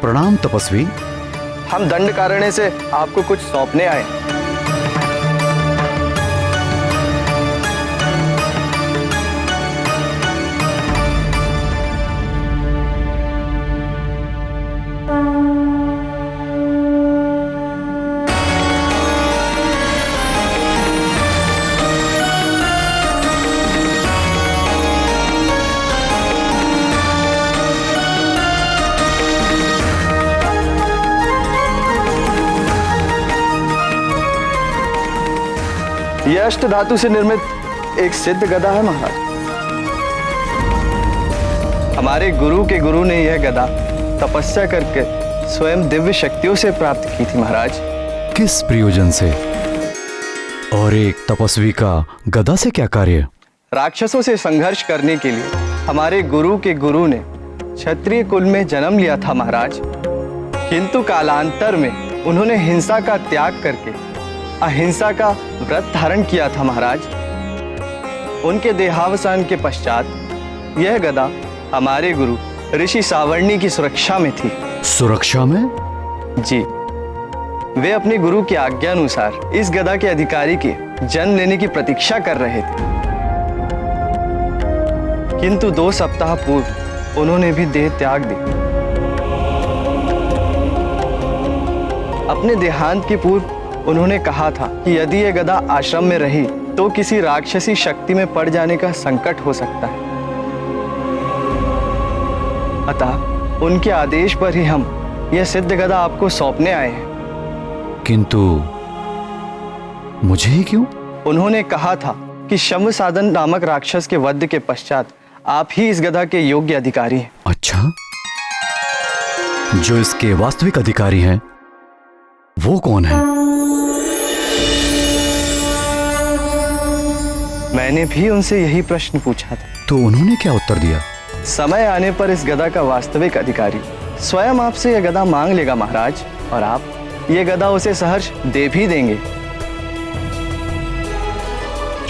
प्रणाम तपस्वी। हम दंडकारण्य से आपको कुछ सौंपने आए। यह अष्ट धातु से निर्मित एक सिद्ध गदा है महाराज। हमारे गुरु के गुरु ने यह गदा तपस्या करके स्वयं दिव्य शक्तियों से प्राप्त की थी महाराज। किस प्रयोजन से? और एक तपस्वी का गदा से क्या कार्य? राक्षसों से संघर्ष करने के लिए हमारे गुरु के गुरु ने क्षत्रिय कुल में जन्म लिया था महाराज, किंतु कालांतर में उन्होंने हिंसा का त्याग करके अहिंसा का व्रत धारण किया था महाराज। उनके देहावसान के पश्चात यह गदा हमारे गुरु ऋषि सावर्णी की सुरक्षा में थी। सुरक्षा में? जी, वे अपने गुरु की आज्ञा अनुसार इस गदा के अधिकारी के जन्म लेने की प्रतीक्षा कर रहे थे, किंतु 2 सप्ताह पूर्व उन्होंने भी देह त्याग दी। अपने देहांत के पूर्व उन्होंने कहा था कि यदि यह गदा आश्रम में रही तो किसी राक्षसी शक्ति में पड़ जाने का संकट हो सकता है। अतः उनके आदेश पर ही हम यह सिद्ध गदा आपको सौंपने आए हैं। किंतु मुझे ही क्यों? उन्होंने कहा था कि शम्भ साधन नामक राक्षस के वध के पश्चात आप ही इस गदा के योग्य अधिकारी हैं। अच्छा, जो इसके वास्तविक अधिकारी हैं वो कौन है? मैंने भी उनसे यही प्रश्न पूछा था। तो उन्होंने क्या उत्तर दिया? समय आने पर इस गदा का वास्तविक अधिकारी स्वयं आपसे यह गदा मांग लेगा महाराज, और आप ये गदा उसे सहर्ष दे भी देंगे।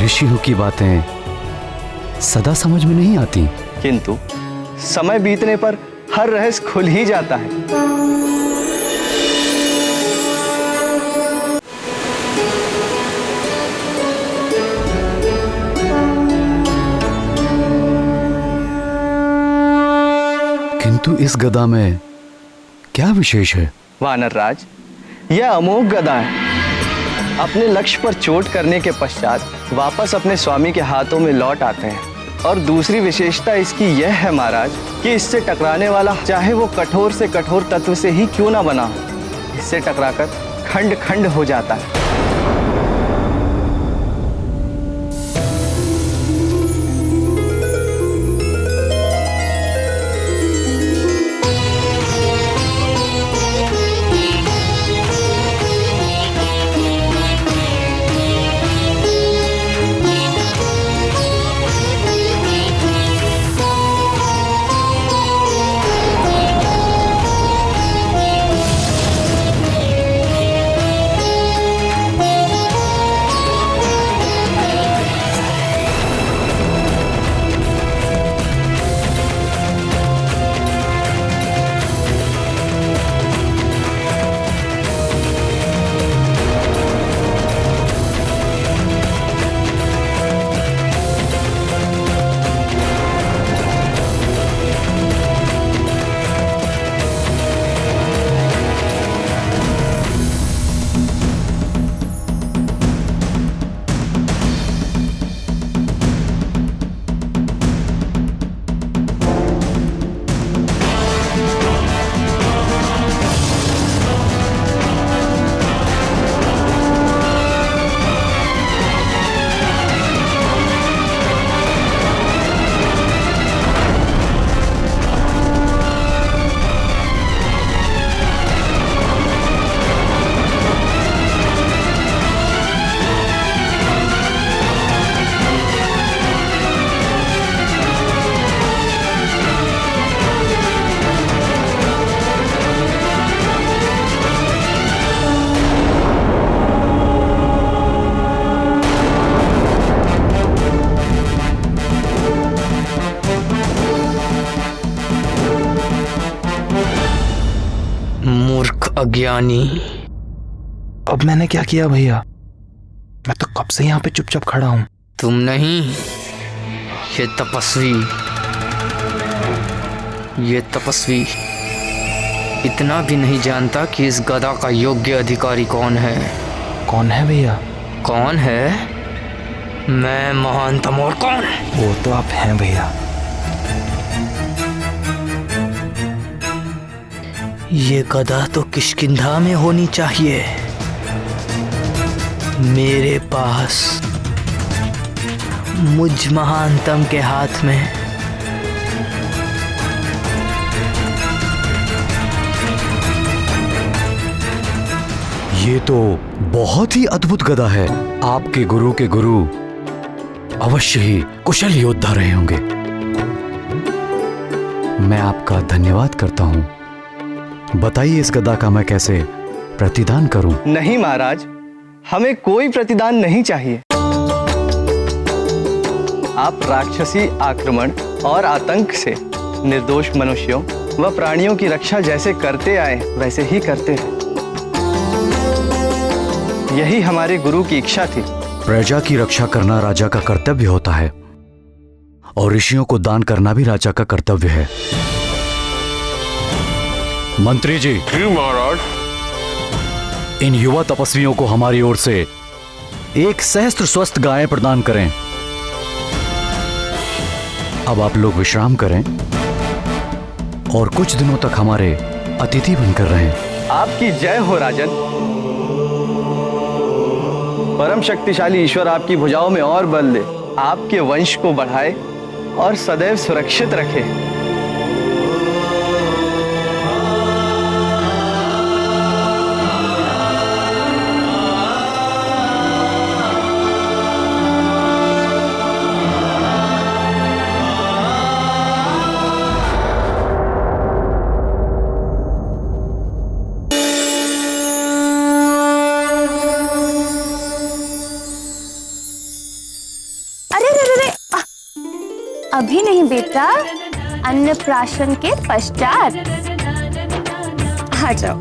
ऋषियों की बातें सदा समझ में नहीं आती, किंतु समय बीतने पर हर रहस्य खुल ही जाता है। किंतु इस गदा में क्या विशेष है? वानर राज, यह अमोघ गदा है। अपने लक्ष्य पर चोट करने के पश्चात वापस अपने स्वामी के हाथों में लौट आते हैं। और दूसरी विशेषता इसकी यह है महाराज कि इससे टकराने वाला चाहे वो कठोर से कठोर तत्व से ही क्यों ना बना हो, इससे टकराकर खंड खंड हो जाता है। अज्ञानी। अब मैंने क्या किया भैया? मैं तो कब से यहाँ पे चुपचाप खड़ा हूँ। तुम नहीं, ये तपस्वी इतना भी नहीं जानता कि इस गदा का योग्य अधिकारी कौन है। कौन है भैया? कौन है? मैं महानतम। और कौन? वो तो आप हैं भैया। ये गदा तो किष्किंधा में होनी चाहिए। मेरे पास मुझ महानतम के हाथ में ये तो बहुत ही अद्भुत गदा है। आपके गुरु के गुरु अवश्य ही कुशल योद्धा रहे होंगे। मैं आपका धन्यवाद करता हूं। बताइए इस गदा का मैं कैसे प्रतिदान करूं? नहीं महाराज, हमें कोई प्रतिदान नहीं चाहिए। आप राक्षसी आक्रमण और आतंक से निर्दोष मनुष्यों व प्राणियों की रक्षा जैसे करते आए वैसे ही करते हैं। यही हमारे गुरु की इच्छा थी। प्रजा की रक्षा करना राजा का कर्तव्य होता है और ऋषियों को दान करना भी राजा का कर्तव्य है। मंत्री जी। महाराज। इन युवा तपस्वियों को हमारी ओर से 1 सहस्त्र स्वस्थ गायें प्रदान करें। अब आप लोग विश्राम करें और कुछ दिनों तक हमारे अतिथि बनकर रहें। आपकी जय हो राजन। परम शक्तिशाली ईश्वर आपकी भुजाओं में और बल दे, आपके वंश को बढ़ाए और सदैव सुरक्षित रखे। अभी नहीं बेटा, अन्नप्राशन के पश्चात। आ जाओ।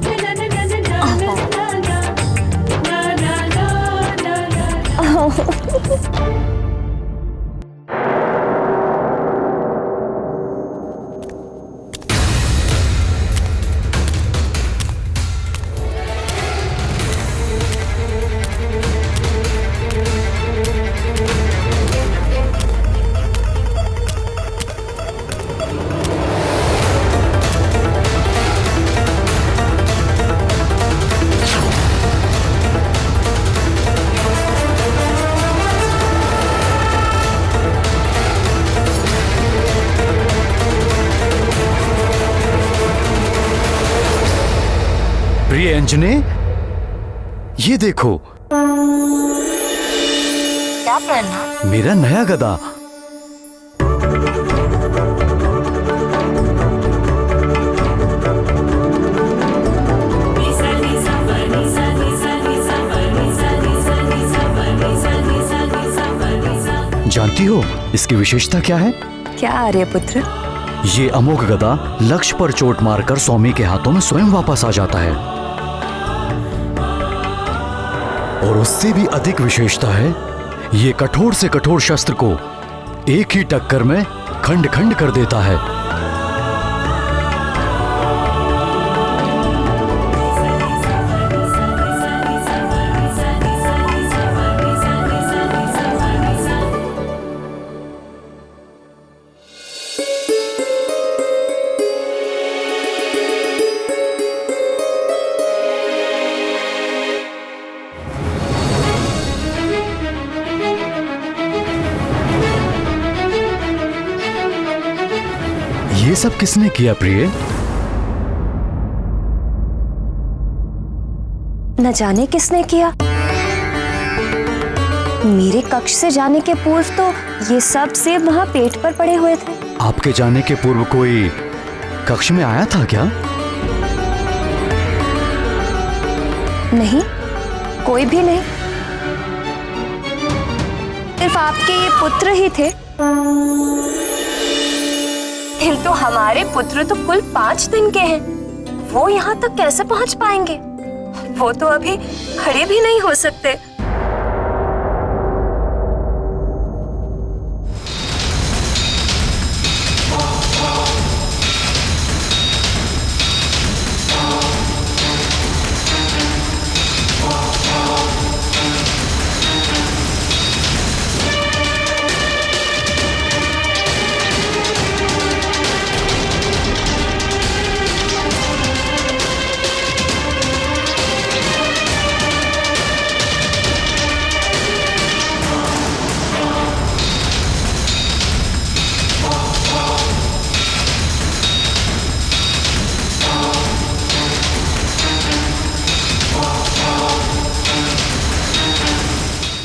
प्रिय अंजने, ये देखो। क्या पहना? मेरा नया गदा। जानती हो इसकी विशेषता क्या है? क्या आर्यपुत्र? ये अमोघ गदा लक्ष्य पर चोट मारकर स्वामी के हाथों में स्वयं वापस आ जाता है। और उससे भी अधिक विशेषता है, ये कठोर से कठोर शस्त्र को एक ही टक्कर में खंड खंड कर देता है। ये सब किसने किया प्रिय? न जाने किसने किया। मेरे कक्ष से जाने के पूर्व तो ये सब सेब वहां पेट पर पड़े हुए थे। आपके जाने के पूर्व कोई कक्ष में आया था क्या? नहीं, कोई भी नहीं। सिर्फ आपके ये पुत्र ही थे। फिर तो हमारे पुत्र तो कुल 5 दिन के हैं। वो यहाँ तक कैसे पहुंच पाएंगे? वो तो अभी खड़े भी नहीं हो सकते।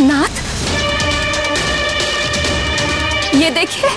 नाथ, ये देखिए